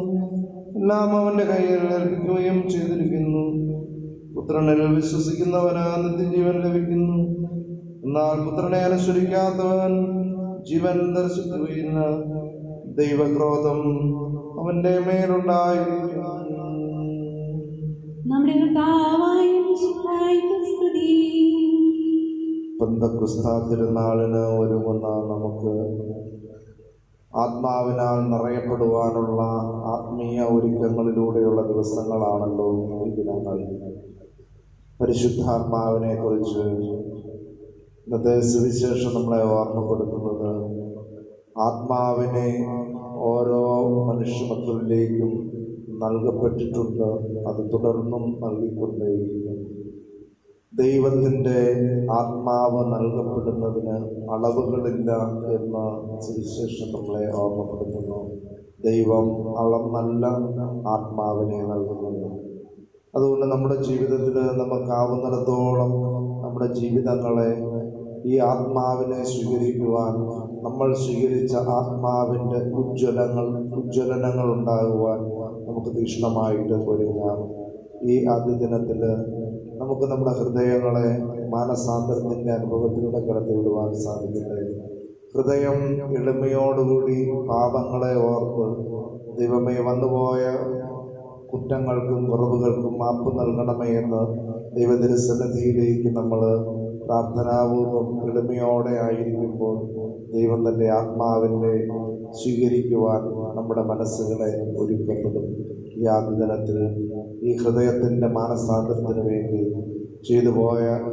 എല്ലാം അവന്റെ കയ്യിൽ ഏൽപ്പിക്കുകയും ചെയ്തിരിക്കുന്നു. പുത്രനിൽ വിശ്വസിക്കുന്നവന് നിത്യജീവൻ ലഭിക്കുന്നു. എന്നാൽ പുത്രനെ അനുസരിക്കാത്തവൻ ജീവൻ ദർശിക്കുകയില്ല. ദൈവക്രോധം അവന്റെ മേലുണ്ടായിരിക്കും. നമ്മുടെ കർത്താവായ മിശിഹായ്ക്ക് സ്തുതി. പെന്തക്കോസ്ത് തിരുനാളിന് ഒരുങ്ങുന്ന നമുക്ക് ആത്മാവിനാൽ നിറയപ്പെടുവാനുള്ള ആത്മീയ ഒരുക്കങ്ങളിലൂടെയുള്ള ദിവസങ്ങളാണല്ലോ ഈ ദിനങ്ങൾ. പരിശുദ്ധാത്മാവിനെ കുറിച്ച് ഇന്നത്തെ സുവിശേഷം നമ്മളെ ഓർമ്മപ്പെടുത്തുന്നത് ആത്മാവിനെ ഓരോ മനുഷ്യമക്കളിലേക്കും നൽകപ്പെട്ടിട്ടുണ്ട്. അത് തുടർന്നും നൽകിക്കൊണ്ടേയിരിക്കും. ദൈവത്തിൻ്റെ ആത്മാവ് നൽകപ്പെടുന്നതിന് അളവുകളില്ല എന്ന സുവിശേഷം നമ്മളെ ഓർമ്മപ്പെടുത്തുന്നു. ദൈവം അളന്നല്ല ആത്മാവിനെ നൽകുന്നത്. അതുകൊണ്ട് നമ്മുടെ ജീവിതത്തിൽ നമുക്കാവുന്നിടത്തോളം നമ്മുടെ ജീവിതങ്ങളെ ഈ ആത്മാവിനെ സ്വീകരിക്കുവാൻ, നമ്മൾ സ്വീകരിച്ച ആത്മാവിൻ്റെ ഉജ്ജ്വലനങ്ങൾ ഉണ്ടാകുവാൻ നമുക്ക് തീക്ഷ്ണമായിട്ട് ഒരുങ്ങാം. ഈ ആദ്യ ദിനത്തിൽ നമുക്ക് നമ്മുടെ ഹൃദയങ്ങളെ മാനസാന്തരത്തിൻ്റെ അനുഭവത്തിലൂടെ കടത്തിവിടുവാൻ സാധിക്കട്ടെ. ഹൃദയം എളിമയോടുകൂടി പാപങ്ങളെ ഓർത്ത് ദൈവമേ വന്നുപോയ കുറ്റങ്ങൾക്കും കുറവുകൾക്കും മാപ്പ് നൽകണമേ എന്ന് ദൈവതിരുസന്നിധിയിലേക്ക് നമ്മൾ പ്രാർത്ഥനാപൂർവം എളിമയോടെ ആയിരിക്കുമ്പോൾ ദൈവം തൻ്റെ ആത്മാവിൻ്റെ സ്വീകരിക്കുവാൻ നമ്മുടെ മനസ്സുകളെ ഒരുക്കപ്പെടും. ഈ ആദ്യദിനത്തിൽ ഈ ഹൃദയത്തിൻ്റെ മാനസാന്തരത്തിന് വേണ്ടി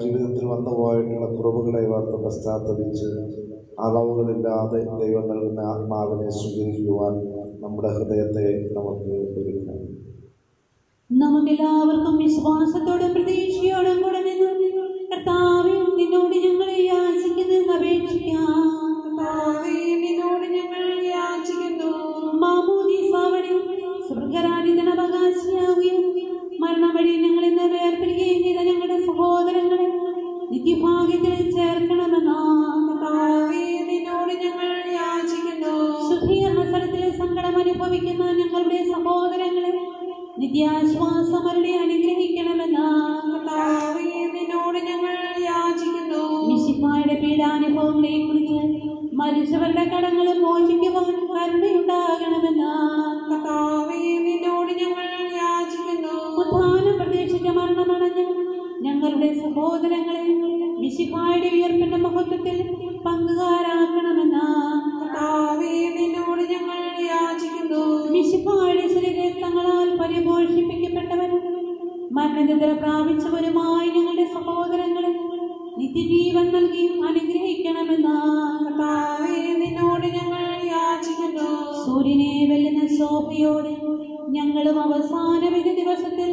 ജീവിതത്തിൽ വന്നുപോയിട്ടുള്ള കുറവുകളെ ഓർത്ത് പശ്ചാത്തപിച്ച് അളവുകളില്ലാതെ ദൈവം നൽകുന്ന ആത്മാവിനെ സ്വീകരിക്കുവാൻ നമ്മുടെ ഹൃദയത്തെ നമുക്ക് ഒരുക്കാം. നമുക്കെല്ലാവർക്കും വിശ്വാസത്തോടും പ്രതീക്ഷയോടും കൂടെ നിന്ന് കർത്താവേ നിന്നോട് ഞങ്ങളെ യാചിക്കുന്നത് അപേക്ഷിക്കാം. നിന്നോട് ഞങ്ങൾ യാചിക്കുന്നു. മാമോദീസ വഴി സ്വർഗ്ഗരാജ്യത്തിന് അവകാശിയാവുകയും മരണം വഴി ഞങ്ങൾ ഇന്ന് വേർപിരിയുകയും ചെയ്ത ഞങ്ങളുടെ സഹോദരങ്ങളെ അനുഭവിക്കുന്ന ഞങ്ങളുടെ സഹോദരങ്ങളെ നിത്യാശ്വാസമരുടെ അനുഗ്രഹിക്കണമെന്ന് കർത്താവേ, നിന്നോട് ഞങ്ങൾ യാചിക്കുന്നു. മിശിഹായുടെ പീഡാനുഭവങ്ങളെ കുറിച്ച് മരിച്ചവരുടെ കടങ്ങൾ മോചിക്കുവാൻ കരുണയുണ്ടാകണമെന്ന് കർത്താവേ, നിന്നോട് ഞങ്ങൾ യാചിക്കുന്നു. ഉത്ഥാനം പ്രതീക്ഷിച്ച മരണമടഞ്ഞ ഞങ്ങളുടെ സഹോദരങ്ങളെ മിശിഹായുടെ ഉയർപ്പിന്റെ മഹത്വത്തിൽ പങ്കുകാരാക്കണമെന്ന് കർത്താവേ, നിന്നോട് ഞങ്ങൾ യാചിക്കുന്നു. മിശിഹായുടെ ശരീരങ്ങളാൽ പരിപോഷിപ്പിക്കപ്പെട്ടവരും മരണനിദ്ര പ്രാപിച്ചവരുമായി ഞങ്ങളുടെ സഹോദരങ്ങളെ നിത്യജീവൻ നൽകി അനുഗ്രഹിക്കണമെന്ന് കർത്താവേ, നിന്നോട് ഞങ്ങൾ യാചിക്കുന്നു. സൂര്യനെ വെല്ലുന്ന ശോഭയോടെ ഞങ്ങളും അവസാന വിധി ദിവസത്തിൽ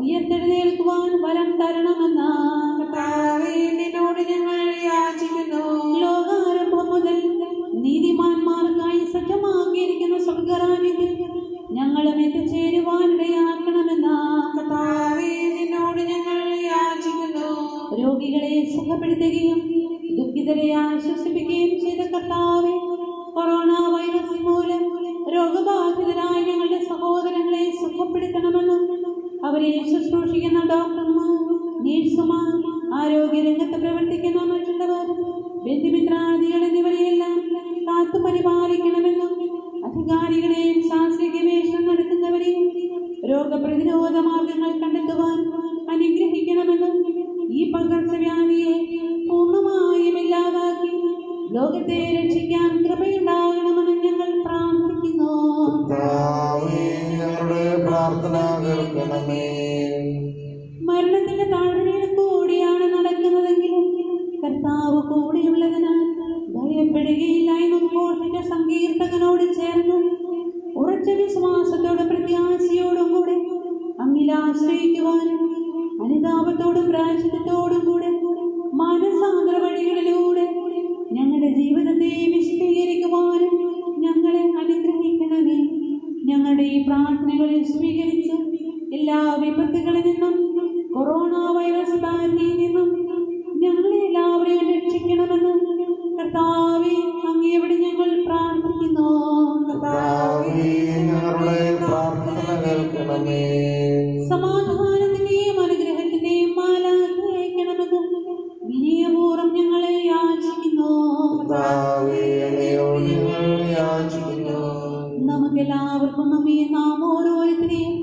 ഉയർത്തെഴുന്നേൽക്കുവാൻ വരം തരണമെന്ന് കർത്താവേ, നിന്നോട് ഞങ്ങൾ യാചിക്കുന്നു. ലോകാരംഭം മുതൽ നീതിമാന്മാർക്കായി സജ്ജമാക്കിയിരിക്കുന്ന സ്വർഗരാജ്യത്തിൽ ഞങ്ങളും എത്തിച്ചേരുവാനിടയാക്കണമെന്ന് കർത്താവേ, നിന്നോട് ഞങ്ങൾ യാചിക്കുന്നു. രോഗികളെ സുഖപ്പെടുത്തുകയും ദുഃഖിതരെ ആശ്വസിപ്പിക്കുകയും ചെയ്ത കർത്താവേ, കൊറോണ വൈറസ് മൂലം രോഗബാധിതരായ ഞങ്ങളുടെ സഹോദരങ്ങളെ സുഖപ്പെടുത്തണമെന്നും അവരെ ശുശ്രൂഷിക്കുന്ന ഡോക്ടർമാർ, നഴ്സുമാർ, ആരോഗ്യരംഗത്ത് പ്രവർത്തിക്കുന്ന മറ്റുള്ളവർ, ബന്ധുമിത്രാദികൾ എന്നിവരെയെല്ലാം കാത്തു പരിപാലിക്കണമെന്നും അധികാരികളെയും ശാസ്ത്രീയ ഗവേഷണം നടത്തുന്നവരെയും രോഗപ്രതിരോധ മാർഗങ്ങൾ കണ്ടെത്തുവാൻ അനുഗ്രഹിക്കണമെന്നും ഈ പകർച്ചവ്യാധിയെ പൂർണ്ണമായും ഇല്ലാതാക്കി ലോകത്തെ രക്ഷിക്കാൻ കൃപയുണ്ടാകണമെന്നും ഞങ്ങൾ പ്രാർത്ഥിക്കുന്നു. ഞങ്ങളുടെ പ്രാർത്ഥന കേൾക്കണമേ. മരണത്തിന്റെ താഴ്വരയിൽ കൂടിയാണ് നടക്കുന്നതെങ്കിലും കർത്താവ് കൂടെയുള്ളതിനാൽ ഭയപ്പെടുകയില്ല എന്ന് ഉദ്ഘോഷിച്ച സങ്കീർത്തകനോട് ചേർന്ന് ഉറച്ച വിശ്വാസത്തോടും പ്രത്യാശയോടും കൂടെ അങ്ങിലാശ്രയിക്കുവാനും അനുതാപത്തോടും പ്രായശ്ചിത്തത്തോടും കൂടെ മാനസാന്തര വഴികളിലൂടെ ഞങ്ങളുടെ ജീവിതത്തെ വിശദീകരിക്കുവാനും ഞങ്ങളെ അനുഗ്രഹിക്കണമേ. ഞങ്ങളുടെ ഈ പ്രാർത്ഥനകളെ സ്വീകരിച്ച് എല്ലാ വിപത്തുകളിൽ നിന്നും കൊറോണ വൈറസ് ബാധയിൽ നിന്നും ഞങ്ങളെ എല്ലാവരെയും രക്ഷിക്കണമെന്ന് കർത്താവേ, അങ്ങയോട് ഞങ്ങൾ പ്രാർത്ഥിക്കുന്നു. കർത്താവേ, ഞങ്ങളുടെ പ്രാർത്ഥന കേൾക്കണമേ. സമാധാനത്തിന്റെയും അനുഗ്രഹത്തിന്റെയും മാലാഖയാക്കണമെന്ന് വിനയപൂർവ്വം ഞങ്ങളെ യാചിക്കുന്നു. കർത്താവേ, അങ്ങയോട് ഞങ്ങൾ യാചിക്കുന്നു. നമുക്കെല്ലാവർക്കും നമ്മെ നാം ഓരോരുത്തരെയും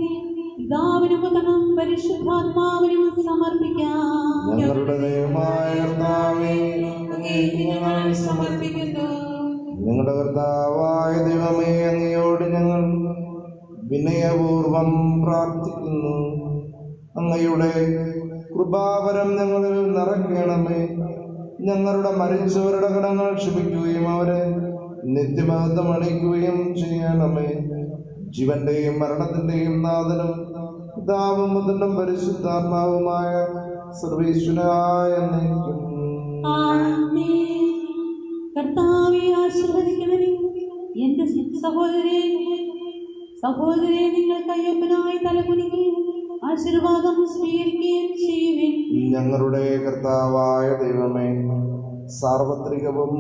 പിതാവിനും പുത്രനും പരിശുദ്ധാത്മാവിനും സമർപ്പിക്കാം. ഞങ്ങളുടെ ദൈവമായ കർത്താവേ, അങ്ങേക്ക് ഞങ്ങൾ സമർപ്പിക്കുന്നു. ഞങ്ങളുടെ കർത്താവായ ദൈവമേ, അങ്ങയോട് ഞങ്ങൾ വിനയപൂർവം പ്രാർത്ഥിക്കുന്നു. അങ്ങയുടെ കൃപാവരം ഞങ്ങളിൽ നിറയ്ക്കണമേ. ഞങ്ങളുടെ മരിച്ചവരുടെ കടങ്ങൾ ക്ഷമിക്കുകയും അവരെ നിത്യമഹത്വം അണിയിക്കുകയും ചെയ്യണമേ. ജീവന്റെയും മരണത്തിന്റെയും നാഥനും പിതാവും പുത്രനും പരിശുദ്ധാത്മാവുമായ സർവീശ്വരായ എന്നേക്കും. ആമേൻ. കർത്താവേ, ആശീർവദിക്കണമേ. എന്റെ സഹോദരരെ നിങ്ങൾ കയ്യൊപ്പനായി തലകുനിക്കുകയും ആശീർവാദം സ്വീകരിക്കുകയും ചെയ്യുവേൻ. ഞങ്ങളുടെ കർത്താവായ ദൈവമേ, സാർവത്രികവും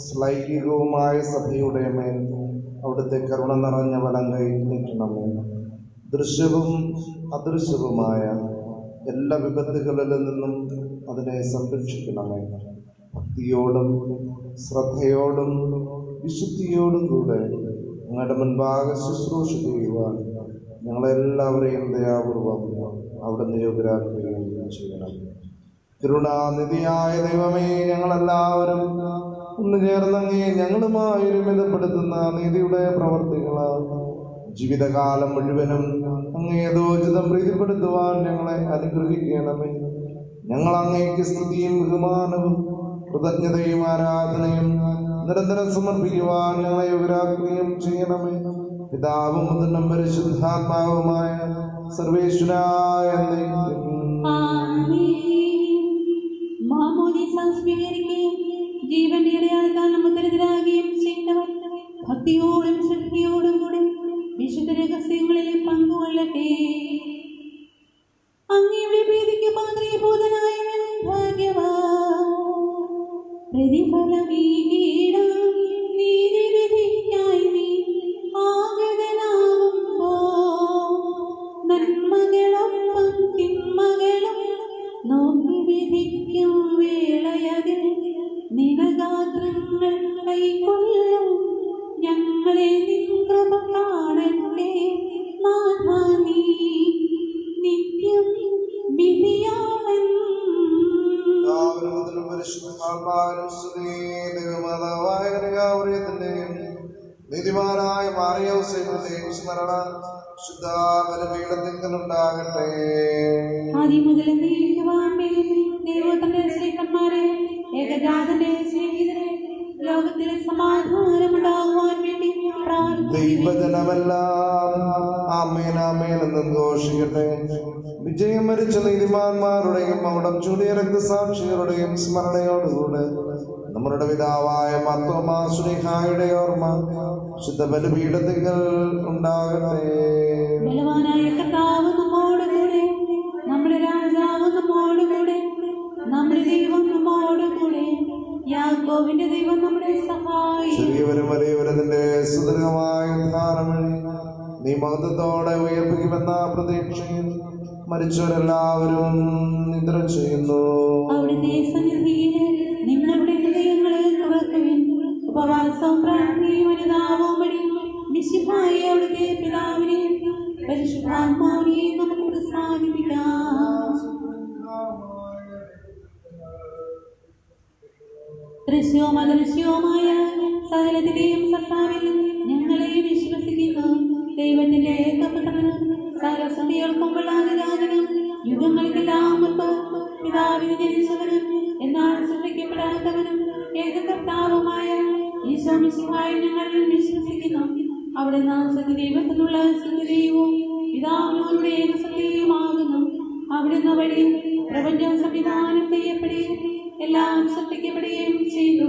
ശ്ലൈഹികവുമായ സഭയുടെ മേൽ അവിടുത്തെ കരുണ നിറഞ്ഞ വലം കൈ നീട്ടണമേ. ദൃശ്യവും അദൃശ്യവുമായ എല്ലാ വിപത്തുകളിൽ നിന്നും അതിനെ സംരക്ഷിക്കണമേ. ഭക്തിയോടും ശ്രദ്ധയോടും വിശുദ്ധിയോടും കൂടെ ഞങ്ങളുടെ മുൻപാകെ ശുശ്രൂഷ ചെയ്യുവാൻ ഞങ്ങളെല്ലാവരെയും ദയാപൂർവം അവിടുന്ന് യോഗ്യരാക്കുകയും ചെയ്യണം. കരുണാനിധിയായ ദൈവമേ, ഞങ്ങളെല്ലാവരും ഒന്ന് ചേർന്നങ്ങേ ഞങ്ങളുമായി രമിതപ്പെടുത്തുന്ന നീതിയുടെ പ്രവർത്തികളാൽ ജീവിതകാലം മുഴുവനും അങ്ങേതോചിതം പ്രീതിപ്പെടുത്തുവാൻ ഞങ്ങളെ അനുഗ്രഹിക്കണമേ. ഞങ്ങൾ അങ്ങേക്ക് സ്തുതിയും ബഹുമാനവും കൃതജ്ഞതയും ആരാധനയും നിരന്തരം സമർപ്പിക്കുവാൻ ഞങ്ങളെ യോഗ്യരാക്കുകയും ചെയ്യണമേ. പിതാവും പുത്രനും പരിശുദ്ധാത്മാവുമായ സർവേശ്വരായ എന്നേക്കും. മാമോദീസ സ്വീകരിക്കുകയും ജീവന്റെ ഇടയാൾക്കാൽ മുദ്രിതരാകുകയും ചെയ്യുന്നവർ ഭക്തിയോടും ശ്രദ്ധയോടും കൂടെ വിശുദ്ധ രഹസ്യങ്ങളിൽ പങ്കുകൊള്ളട്ടെ. അങ്ങയുടെ പ്രീതിക്ക് പാത്രീഭൂതനായ ഭാഗ്യവാൻ പ്രതിഫലമീ നീതിവിധിക്കായി നീ ആഗതനായി മറിയൗസേപ്പിന്റെയും സ്മരണ ശുദ്ധ ബലിപീഠത്തിങ്കലുണ്ടാകട്ടെ. ആദ്യം മുതൽ ദൈവത്തിന്റെ ശ്രീകന്മാരെ ഏകജാതന്റെ സ്നേഹിതരെ ലോകത്തിലെ സമാധാനമുണ്ടാകുവാൻ വേണ്ടി ദൈവജനമെല്ലാം ആമേൻ ആമേൻ എന്ന് ഘോഷിക്കട്ടെ. വിജയം മരിച്ച നീതിമാന്മാരുടെയും അവിടം ചൂടിയ രക്തസാക്ഷികളുടെയും സ്മരണയോടുകൂടെ നമ്മുടെ പിതാവായ മാർത്തോമാ ശ്ലീഹായുടെ ഓർമ്മ ശുദ്ധ ബലിപീഠത്തിങ്കൽ ഉണ്ടാകട്ടെ. ബലവാനായ കർത്താവ് നമ്മോടുകൂടെ, നമ്മുടെ രാജാവ് നമ്മോടുകൂടെ, നമ്മുടെ ദൈവം നമ്മോടുകൂടെ, യാക്കോബിന്റെ ദൈവം നമ്മുടെ സഹായി. ചെറിയവരും വലിയവരതിന്റെ സുദീർഘമായ ഉദ്ധാനം വഴി നീ മഹത്വത്തോടെ ഉയർപ്പിക്കുമെന്ന പ്രതീക്ഷയിൽ മരിച്ചവരെല്ലാവരും നിദ്ര ചെയ്യുന്നു. അവിടുത്തെ സന്നിധിയിൽ നിങ്ങളുടെ ഹൃദയങ്ങളെ തുറക്കുവിൻ. ഉപവാസവും പ്രാർത്ഥനയും അനുതാപവും വഴി മിശിഹായ അവിടുത്തെ പിതാവിനെയും പരിശുദ്ധാത്മാവിനെയും നമുക്ക് പ്രസാദിപ്പിക്കാം. ദൃശ്യവും അദൃശ്യവുമായ സകലത്തിലെയും സത്താവിൽ ഞങ്ങളെ വിശ്വസിക്കുന്നു. ദൈവത്തിന്റെ ഏകപുത്രനും സകല സൃഷ്ടികൾക്കും വെള്ളാതിരാജനും യുഗങ്ങൾക്കെല്ലാം മുൻപ് പിതാവിന് ജനിച്ചവനും എന്നാൽ സൃഷ്ടിക്കപ്പെടാത്തവനും ഏകകർത്താവുമായ ഈശോ മിശിഹായിൽ ഞങ്ങൾ വിശ്വസിക്കുന്നു. അവിടെ നാം സത്യദൈവത്തിനുള്ള സത്യദൈവവും പിതാവിനോടുടെ ഏകസത്യവുമാകുന്നു. അവിടുന്ന് വഴി പ്രപഞ്ചം സംവിധാനം ചെയ്യപ്പെടുകയും എല്ലാം സൃഷ്ടിക്കപ്പെടുകയും ചെയ്തു.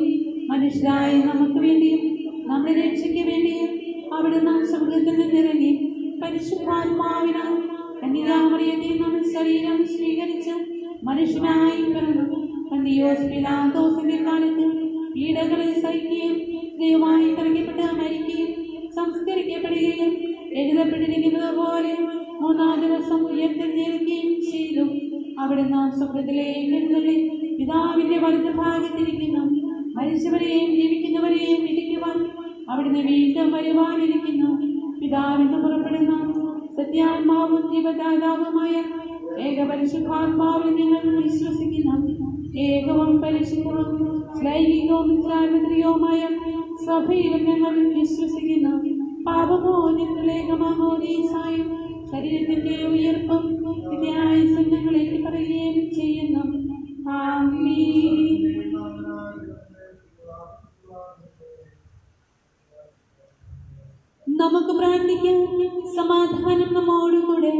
മനുഷ്യരായ നമുക്ക് വേണ്ടിയും നമ്മുടെ രക്ഷയ്ക്ക് വേണ്ടിയും അവിടുന്ന് സ്വർഗ്ഗത്തിൽ നിന്നിറങ്ങി പരിശുദ്ധാത്മാവിനാൽ കന്യകാമറിയത്തിൽ നമ്മൾ ശരീരം സ്വീകരിച്ച് മനുഷ്യനായി പിറന്നു. പന്തിയോസ് പിലാത്തോസിന്റെ കാലത്ത് പീഡകളെ സഹിക്കുകയും ദൈവമായി തറയ്ക്കപ്പെട്ട് മരിക്കുകയും സംസ്കരിക്കപ്പെടുകയും എഴുതപ്പെട്ടിരിക്കുന്നത് പോലെ മൂന്നാം ദിവസം ഉയർത്തെഴുന്നേൽക്കുകയും ചെയ്തു. അവിടുന്ന് സ്വർഗ്ഗത്തിലേക്ക് എഴുന്നള്ളി പിതാവിന്റെ വലതു ഭാഗത്തിരിക്കുന്നു. മരിച്ചവരെയും ജീവിക്കുന്നവരെയും വിധിക്കുവാൻ അവിടുന്ന് വീണ്ടും വരുവാനിരിക്കുന്നു. പിതാവിന് പുറപ്പെടുന്ന സത്യാത്മാവും ജീവദാതാവുമായ ഏകപരിശുദ്ധാത്മാവിൽ ഞങ്ങൾ വിശ്വസിക്കുന്നു. ഏകവും പരിശുദ്ധവും ലൈംഗികവും സാർവത്രികവുമായ സഭയിലും ഞങ്ങൾ വിശ്വസിക്കുന്നു. പാപമോചനത്തിലേകമാമോദീസായും ശരീരത്തിന്റെ ഉയർപ്പും വിദ്യാഭ്യാസം ഞങ്ങൾ ഏറ്റുപറയുകയും ചെയ്യുന്നു. ആമീൻ. നമുക്ക് പ്രാർത്ഥിക്കാം. സമാധാനം നമ്മോടുകൂടെ.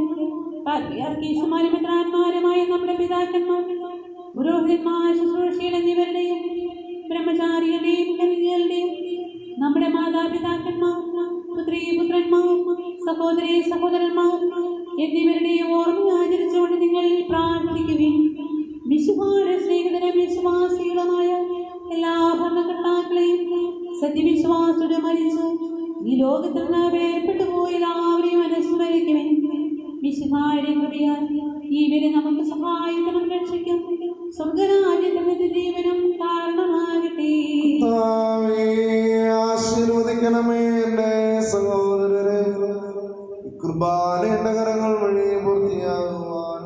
പാത്രിയാർക്കീസുമാരും മെത്രാന്മാരുമായ നമ്മുടെ പിതാക്കന്മാർ, പുരോഹിതന്മാർ, ശുശ്രൂഷകൾ എന്നിവരുടെയും ബ്രഹ്മചാരികളുടെയും കന്യകളുടെയും നമ്മുടെ മാതാപിതാക്കന്മാർ, പുത്രീ പുത്രന്മാർ, സഹോദരീ സഹോദരന്മാർ എന്നിവരുടെയും ഓർമ്മ ആചരിച്ചുകൊണ്ട് നിങ്ങൾ പ്രാർത്ഥിക്കുവിൻ. മിശിഹായുടെ സ്നേഹിതരും വിശ്വാസികളുമായ എല്ലാ ഭരണകർത്താക്കളെയും സത്യവിശ്വാസത്തോടെ മരിച്ച് ഈ ലോകത്തിൽ നിന്ന് വേർപെട്ടു പോയി എല്ലാവരെയും അനുസ്മരിക്കുവിൻ. മിശിഹായുടെ കൃപയാൽ ഈ ബലി നമുക്ക് സഹായത്തിനും രക്ഷിക്കും സ്വർഗരാജ്യത്തിന്റെ ജീവനും കാരണമാകട്ടെ. ആശീർവദിക്കണമേ എന്റെ സഹോദരരെ. കുർബാന എന്റെ കരങ്ങൾ വഴി പൂർത്തിയാകുവാൻ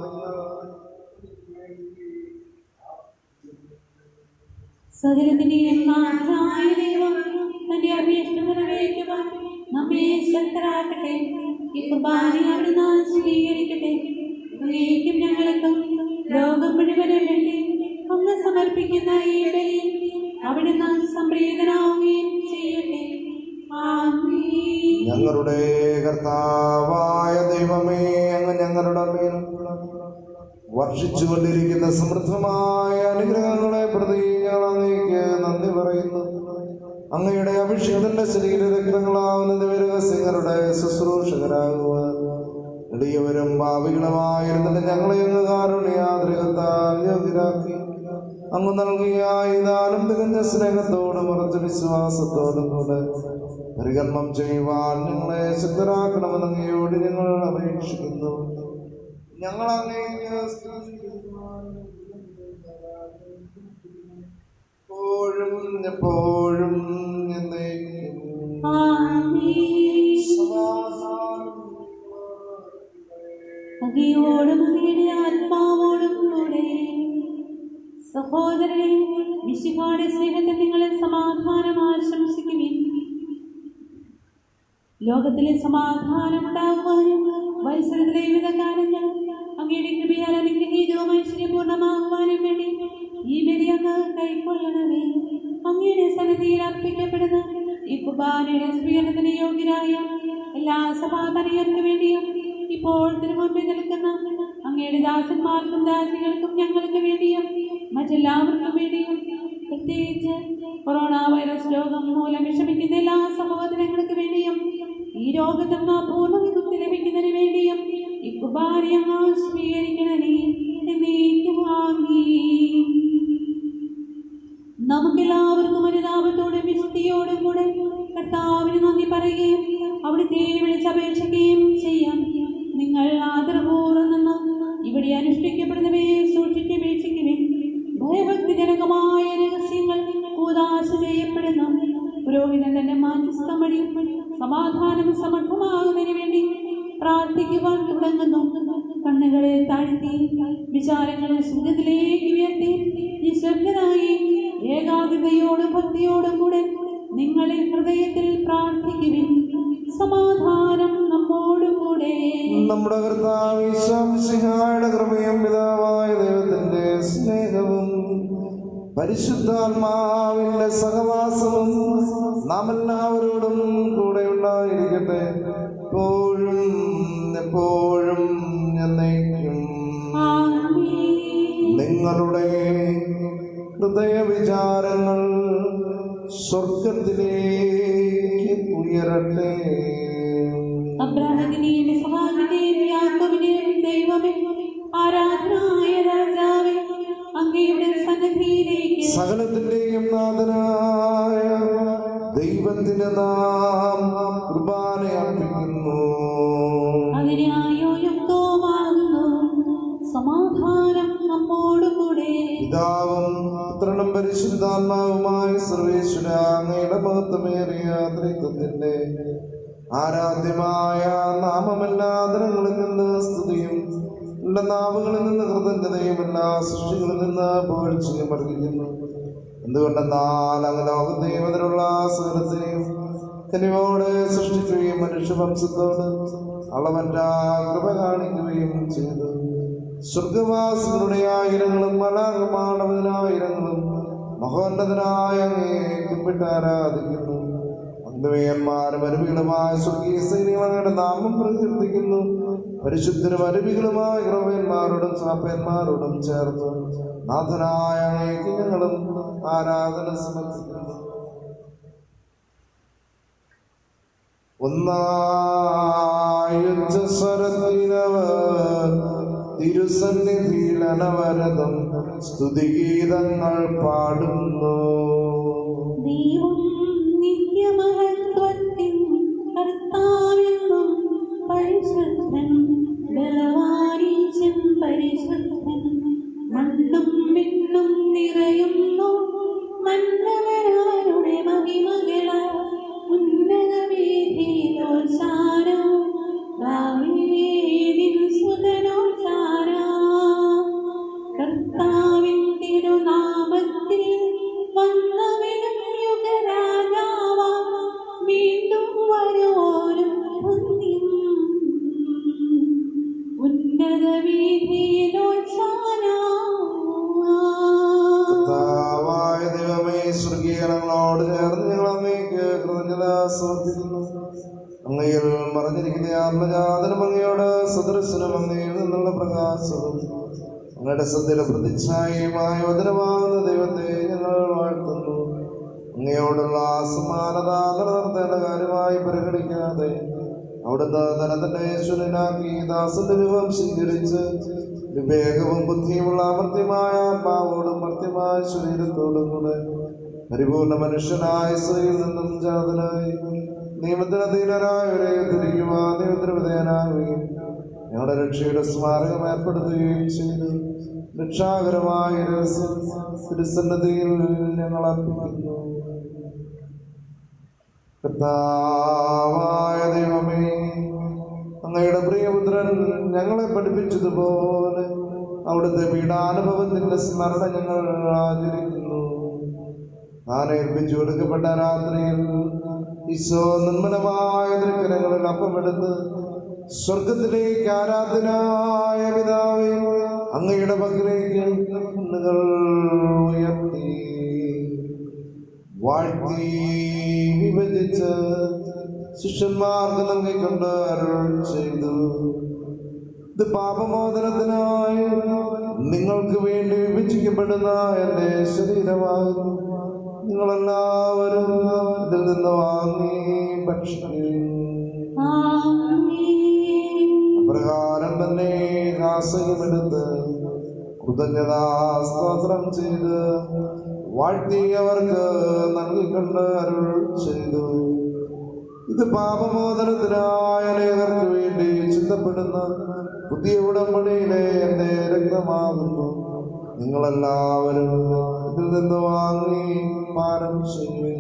സകലത്തിന്റെയും നാഥനായ ദൈവം തന്റെ അഭീഷ്ടം നിറവേറ്റുവാൻ നമ്മെ ശക്തരാക്കട്ടെ. ഈ കുർബാന അവിടുന്ന് സ്വീകരിക്കട്ടെ. ും ഞങ്ങൾക്കും ലോകം മുഴുവനും വേണ്ടി അങ്ങ് സമർപ്പിക്കുന്ന ഈ ബലി അവിടുന്ന് സംപ്രീതനാവുകയും ചെയ്യട്ടെ. ആമീൻ. ഞങ്ങളുടെ കർത്താവായ ദൈവമേ, അങ്ങ് ഞങ്ങളുടെ മേൽ വർഷിച്ചുകൊണ്ടിരിക്കുന്ന സമൃദ്ധമായ അനുഗ്രഹങ്ങളെ പ്രതി ഞങ്ങൾ അങ്ങേക്ക് നന്ദി പറയുന്നു. അങ്ങയുടെ അഭിഷേകത്തിന്റെ ശരീരരക്തങ്ങളാവുന്ന ദിവരഹസ്യങ്ങളുടെ ശുശ്രൂഷകരാകുവാൻ എളിയവരും ഭാവികളുമായിരുന്നിട്ട് ഞങ്ങളെ അങ്ങ് കാരുണ്യാദ്രികത്താൽ യോഗ്യരാക്കി. അങ്ങ് നൽകിയ ഈ ദാനം തികഞ്ഞ സ്നേഹത്തോടും ഉറച്ച വിശ്വാസത്തോടും കൂടെ പരികർമ്മം ചെയ്യുവാൻ ഞങ്ങളെ ശക്തരാക്കണമെന്ന് അങ്ങയോട് ഞങ്ങൾ അപേക്ഷിക്കുന്നു. ഞങ്ങൾ അങ്ങേക്ക് എപ്പോഴും എപ്പോഴും അങ്ങയോടും അങ്ങയുടെ ആത്മാവോടും കൂടെ. സഹോദരനെ, മിശിഹായുടെ സ്നേഹത്തിൽ നിങ്ങളിൽ സമാധാനം ആശംസിക്കുവിൻ. ലോകത്തിലെ സമാധാനം ഉണ്ടാകുവാനും വത്സരത്തിലെ വിവിധ കാലങ്ങൾ അങ്ങയുടെ കൃപയാൽ അനുഗ്രഹീതവും ഐശ്വര്യപൂർണ്ണമാകുവാനും വേണ്ടി ഈ ബലി അങ്ങ് കൈക്കൊള്ളണമേ. അങ്ങയുടെ സന്നിധിയിൽ അർപ്പിക്കപ്പെടുന്ന ഈ കുർബാനയുടെ സ്വീകരണത്തിന് യോഗ്യരായ എല്ലാ സമാധാനികർക്ക് വേണ്ടിയും ഇപ്പോൾ തിരുമുമ്പിൽ നിൽക്കുന്ന അങ്ങയുടെ ദാസന്മാർക്കും ദാസികൾക്കും ഞങ്ങൾക്ക് വേണ്ടിയും മറ്റെല്ലാവർക്കും വേണ്ടിയും, പ്രത്യേകിച്ച് കൊറോണ വൈറസ് രോഗം മൂലം വിഷമിക്കുന്ന എല്ലാ സഹോദരങ്ങൾക്ക് വേണ്ടിയും ഈ രോഗത്തിൽ നിന്ന് പൂർണ്ണ വിമുക്തി ലഭിക്കുന്നതിന് വേണ്ടിയും ഈ കുർബാന അങ്ങ് സ്വീകരിക്കണമേ എന്നേക്കും ആമീൻ. നമുക്കെല്ലാവർക്കും അനുതാപത്തോടും വിശുദ്ധിയോടും കൂടെ കർത്താവിന് നന്ദി പറയുകയും അവിടുത്തെ വിളിച്ചപേക്ഷിക്കുകയും ചെയ്യാം. നിങ്ങൾ ആദരപൂർവ്വം നിന്ന് ഇവിടെ അനുഷ്ഠിക്കപ്പെടുന്നവയെ സൂക്ഷിച്ചപേക്ഷിക്കുവിൻ. ഭയഭക്തിജനകമായ രഹസ്യങ്ങൾ കൂദാശ ചെയ്യപ്പെടുന്നു. പുരോഹിതൻ തന്റെ മാധ്യസ്ഥം വഴി സമാധാനം സമർത്ഥമാകുന്നതിന് വേണ്ടി പ്രാർത്ഥിക്കുവാൻ തുടങ്ങുന്നു. കണ്ണുകളെ താഴ്ത്തി വിചാരങ്ങളെ സ്വർഗ്ഗത്തിലേക്ക് ഉയർത്തി നിശബ്ദനായി ഏകാഗ്രതയോടും ഭക്തിയോടും കൂടെ നിങ്ങളെ ഹൃദയത്തിൽ പ്രാർത്ഥിക്കുവിൻ. സമാധാനം നമ്മോടും കൂടെ. നമ്മുടെ കർത്താവ് ഈശോ മിശിഹായുടെ കൃപയും പിതാവായ ദൈവത്തിന്റെ സ്നേഹവും പരിശുദ്ധാത്മാവിന്റെ സഹവാസവും നാം എല്ലാവരോടും കൂടെ ഉണ്ടായിരിക്കട്ടെ, എപ്പോഴും എപ്പോഴും എന്നേക്കും. നിങ്ങളുടെ ഹൃദയവിചാരങ്ങൾ സ്വർഗത്തിലേക്ക് ഉയരട്ടെ. അബ്രാഹത്തിനെയും ഇസ്ഹാക്കിനെയും യാക്കോബിനെയും ദൈവമേ, ആരാധനായ രാജാവേ, അങ്ങയുടെ സന്നിധിയിലേക്ക് സകലത്തിന്റെയും നാഥനായ ദൈവത്തിന് നാം കുർബാന അർപ്പിക്കുന്നു. അതിനായോ യുക്തവുമാകുന്നു. സമാധാനം നമ്മോടും കൂടെ. പിതാവും പുത്രനും പരിശുദ്ധാത്മാവുമായ സർവേശ്വര അങ്ങയുടെ മഹത്വമേറിയ ത്രിത്വത്തിന്റെ ആരാധ്യമായ നാമമെല്ലാതരങ്ങളിൽ നിന്ന് സ്തുതിയും എല്ലാ നാവുകളിൽ നിന്ന് കൃതജ്ഞതയും എല്ലാ സൃഷ്ടികളിൽ നിന്ന് പുകഴ്ചയും വർദ്ധിക്കുന്നു. എന്തുകൊണ്ടെന്നാൽ അങ്ങ് ലോകത്തെയും അതിലുള്ള സകലത്തെയും കനിവോടെ സൃഷ്ടിക്കുകയും മനുഷ്യവംശത്തോട് അളവറ്റ കൃപ കാണിക്കുകയും ചെയ്തു. സ്വർഗവാസികളുടെ ആയിരങ്ങളും മലാകമാണവനായിരങ്ങളും മഹോന്നതനായ അങ്ങേ കുമ്പിട്ട് ആരാധിക്കുന്നു. അന്വയന്മാരും അരുവികളുമായ സ്വർഗീയ സൈനികളുടെ നാമം പ്രകീർത്തിക്കുന്നു. പരിശുദ്ധരും അരുവികളുമായ ക്രമന്മാരോടും സാപ്പന്മാരോടും ചേർന്ന് നാഥനായ അങ്ങേക്ക് ഞങ്ങളും ആരാധന സമർപ്പിക്കുന്നു. ഒന്നായുജ്ജസ്വരത്തിനവർ തിരുസന്നിധിയിൽ അനവരതം സ്തുതിഗീതങ്ങൾ പാടുന്നു. ദൈവം നിത്യമഹത്വത്തിൻ കർത്താവെന്നും പരിശുദ്ധൻ, ബലവാനീശൻ പരിശുദ്ധൻ. മണ്ണും വിണ്ണും നിറയുന്നു മന്നവരാരുടെ മഹിമകള. ഉന്നതവേദിയിലോശാന, ദാവീദിൻ സുതനോശാന. കർത്താവിൻ തിരുനാമത്തിൽ വന്നവനും യുഗരാജാവാം, വീണ്ടും വരുവോരും ധന്യം. ഉന്നതവേദിയിലോശാന. കർത്താവായ ദൈവമേ, സ്വർഗീയങ്ങളോട് ചേർന്ന് ഞങ്ങൾ അങ്ങേക്ക് കൃതജ്ഞത സമർപ്പിക്കുന്നു. അങ്ങയിൽ മറഞ്ഞിരിക്കുന്ന ആത്മജാതനും അങ്ങയോട് സദൃശനും അങ്ങയിൽ നിന്നുള്ള പ്രകാശവും അങ്ങയുടെ സത്യയുടെ പ്രതിച്ഛായയുമായ വചനമാകുന്ന ദൈവത്തെ ഞങ്ങൾ വാഴ്ത്തുന്നു. അങ്ങയോടുള്ള സമാനത നിലനിർത്തേണ്ട കാര്യമായി പരിഗണിക്കാതെ അവിടുന്ന് തനതന്റെ ഈശ്വരനാക്കി ദാസന്റെ രൂപം സ്വീകരിച്ച് വിവേകവും ബുദ്ധിയുമുള്ള അമർത്യമായ ആത്മാവോടും മർത്യമായ ശരീരത്തോടും കൂടെ പരിപൂർണ മനുഷ്യനായ സ്ത്രീയിൽ നിന്നും ജാതനായി നിയമത്തിന് അധീനരായവരെ തിരിക്കുവാൻ നിയമത്തിന് വിധേയനാകുകയും ഞങ്ങളുടെ രക്ഷയുടെ സ്മാരകം ഏർപ്പെടുത്തുകയും ചെയ്തു. രക്ഷാകരമായ രഹസ്യം തിരുസന്നിധിയിൽ ഞങ്ങൾ അർപ്പിക്കുന്നു. കർത്താവായ ദൈവമേ, അങ്ങയുടെ പ്രിയപുത്രൻ ഞങ്ങളെ പഠിപ്പിച്ചതുപോലെ അവിടുത്തെ പീഡാനുഭവത്തിന്റെ സ്മരണ ഞങ്ങൾ ആചരിക്കുന്നു. താൻ ഏൽപ്പിച്ചു കൊടുക്കപ്പെട്ട രാത്രിയിൽ ഈശോ നിർമ്മലമായ തൃക്കരങ്ങളിൽ അപ്പമെടുത്ത് സ്വർഗത്തിലേക്ക് ആരാധനായ പിതാവേ അങ്ങയുടെ പക്കലേക്ക് കണ്ണുകൾ ഉയർത്തി വാഴ്ത്തി വിഭജിച്ച് ശിഷ്യന്മാർക്ക് നൽകിക്കൊണ്ട് അരുൾ ചെയ്തു. ഇത് പാപമോചനത്തിനായി നിങ്ങൾക്ക് വേണ്ടി വിഭജിക്കപ്പെടുന്ന എൻ്റെ ശരീരമാകുന്നു. നിങ്ങളെല്ലാവരും ഇതിൽ നിന്ന് വാങ്ങി ഭക്ഷിക്കും. അപ്രകാരം തന്നെ കാസകമെടുത്ത് കൃതജ്ഞതാ സ്തോത്രം ചെയ്ത് വാഴ്ത്തി അവർക്ക് നൽകിക്കൊണ്ട് അരുൾ ചെയ്തു. ഇത് പാപമോചനത്തിനായ അനേകർക്ക് വേണ്ടി ചിന്തപ്പെടുന്ന പുതിയ ഉടമ്പടിയിലെ എൻ്റെ രക്തമാകുന്നു. നിങ്ങളെല്ലാവരും ഇതിൽ നിന്ന് വാങ്ങി പാനം ചെയ്യും.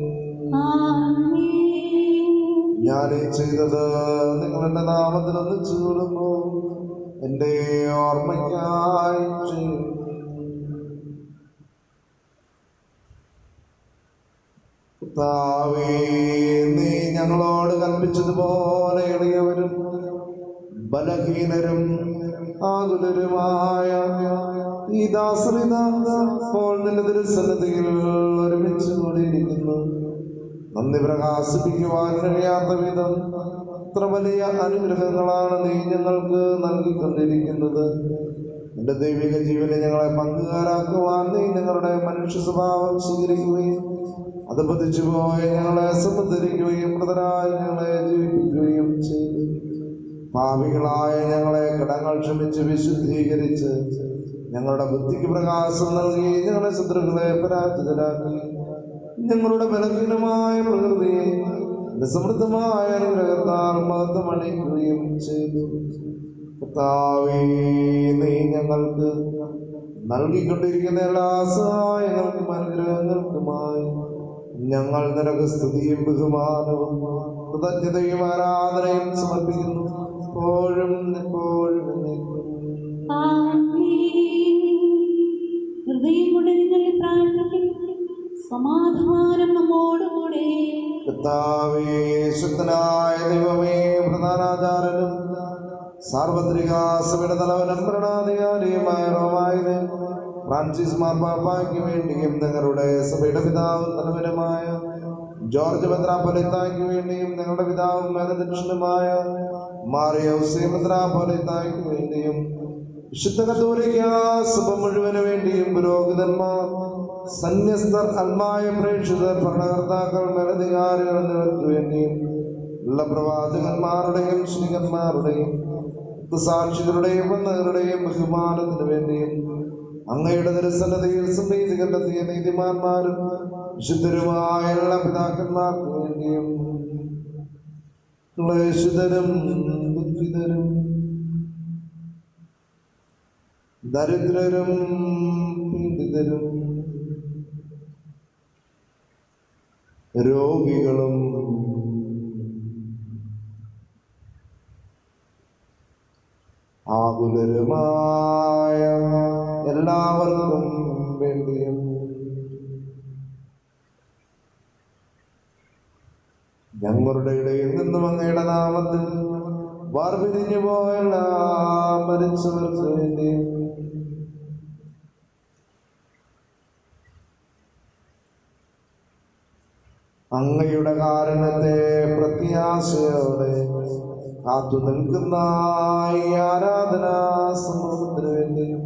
ഞാനീ ചെയ്തത് നിങ്ങളുടെ നാമത്തിൽ ഒന്നിച്ചു കൂടുമ്പോൾ എൻ്റെ ഓർമ്മയ്ക്കായി ചെയ്യും. കർത്താവേ, നീ ഞങ്ങളോട് കൽപ്പിച്ചതുപോലെ എളിയവരും ബലഹീനരും ആകുലരുമായ ഈ ദാസരിപ്പോൾ നിന്റെ തിരുസന്നിധിയിൽ ഒരുമിച്ച് കൂടിയിരിക്കുന്നു. നന്ദി പ്രകാശിപ്പിക്കുവാൻ കഴിയാത്ത വിധം അത്ര വലിയ അനുഗ്രഹങ്ങളാണ് നീ ഞങ്ങൾക്ക് നൽകിക്കൊണ്ടിരിക്കുന്നത്. നിന്റെ ദൈവിക ജീവനെ ഞങ്ങളെ പങ്കുകാരാക്കുവാൻ നീ ഞങ്ങളുടെ മനുഷ്യ സ്വഭാവം സ്വീകരിക്കുകയും അത് പതിച്ചു പോയി ഞങ്ങളെ സംബന്ധിക്കുകയും മൃതരായി ഞങ്ങളെ ജീവിപ്പിക്കുകയും ചെയ്തു. പാപികളായ ഞങ്ങളെ കടങ്ങൾ ക്ഷമിച്ച് വിശുദ്ധീകരിച്ച് ഞങ്ങളുടെ ബുദ്ധിക്ക് പ്രകാശം നൽകി ഞങ്ങളുടെ ശത്രുക്കളെ പരാജിതരാക്കി ഞങ്ങളുടെ ബലഹീനമായ പ്രകൃതിയെ സമൃദ്ധമായ അനുഗ്രഹത്താൽ മഹത്വമണിക്കുകയും ചെയ്തു. കർത്താവേ, നീ ഞങ്ങൾക്ക് നൽകിക്കൊണ്ടിരിക്കുന്ന എല്ലാ സഹായങ്ങൾക്കും അനുഗ്രഹങ്ങൾക്കുമായി ഞങ്ങൾ നിനക്ക് സ്തുതിയും ബഹുമാനവും കൃതജ്ഞതയും ആരാധനയും സമർപ്പിക്കുന്നു. എപ്പോഴും എപ്പോഴും സമാധാനം നമ്മോടുകൂടെ. കർത്താവേ, ശുദ്ധനായ ദൈവമേ, പ്രധാനാചാര്യനും സാർവത്രിക സഭയുടെ തലവനും ഭരണാധികാരിയുമായ റോമായിലെ ഫ്രാൻസിസ് മാർപ്പാപ്പായ്ക്ക് വേണ്ടിയും നിങ്ങളുടെ സഭയുടെ പിതാവും തലവനുമായ ജോർജ് മെത്രാപ്പൊലീത്തായ്ക്ക് വേണ്ടിയും നിങ്ങളുടെ പിതാവും മേലധ്യക്ഷനുമായ മാറിയൗസേ മെത്രാപ്പൊലീത്തായ്ക്ക് വേണ്ടിയും വിശുദ്ധ കത്തോലിക്ക സഭ മുഴുവന് വേണ്ടിയും പുരോഹിതന്മാർ, സന്യസ്തർ, അൽമായ പ്രേക്ഷിതർ, ഭരണകർത്താക്കൾ, മേലധികാരികൾ എന്നിവർക്ക് വേണ്ടിയും ഉള്ള പ്രവാചകന്മാരുടെയും ശ്രീകന്മാരുടെയും സാക്ഷികളുടെയും വന്നവരുടെയും ബഹുമാനത്തിനു വേണ്ടിയും അങ്ങയുടെ തിരുസന്നിധിയിൽ സമീതി കണ്ടെത്തിയ നീതിമാന്മാരും വിശുദ്ധരുമായ എല്ലാ പിതാക്കന്മാർക്ക് വേണ്ടിയും ക്ലേശിതരും ദുഃഖിതരും ദരിദ്രരും പീഡിതരും രോഗികളും ആകുലരുമായ എല്ലാവർക്കും വേണ്ടിയും ഞങ്ങളുടെ ഇടയിൽ നിന്നും അങ്ങയുടെ നാമത്തിൽ വാർപിരിഞ്ഞു പോയ എല്ലാ മരിച്ചവർക്ക് വേണ്ടിയും അങ്ങയുടെ കാരണത്തെ പ്രത്യാശയോടെ കാത്തു നിൽക്കുന്ന ഈ ആരാധനാ സമൂഹത്തിന് വേണ്ടിയും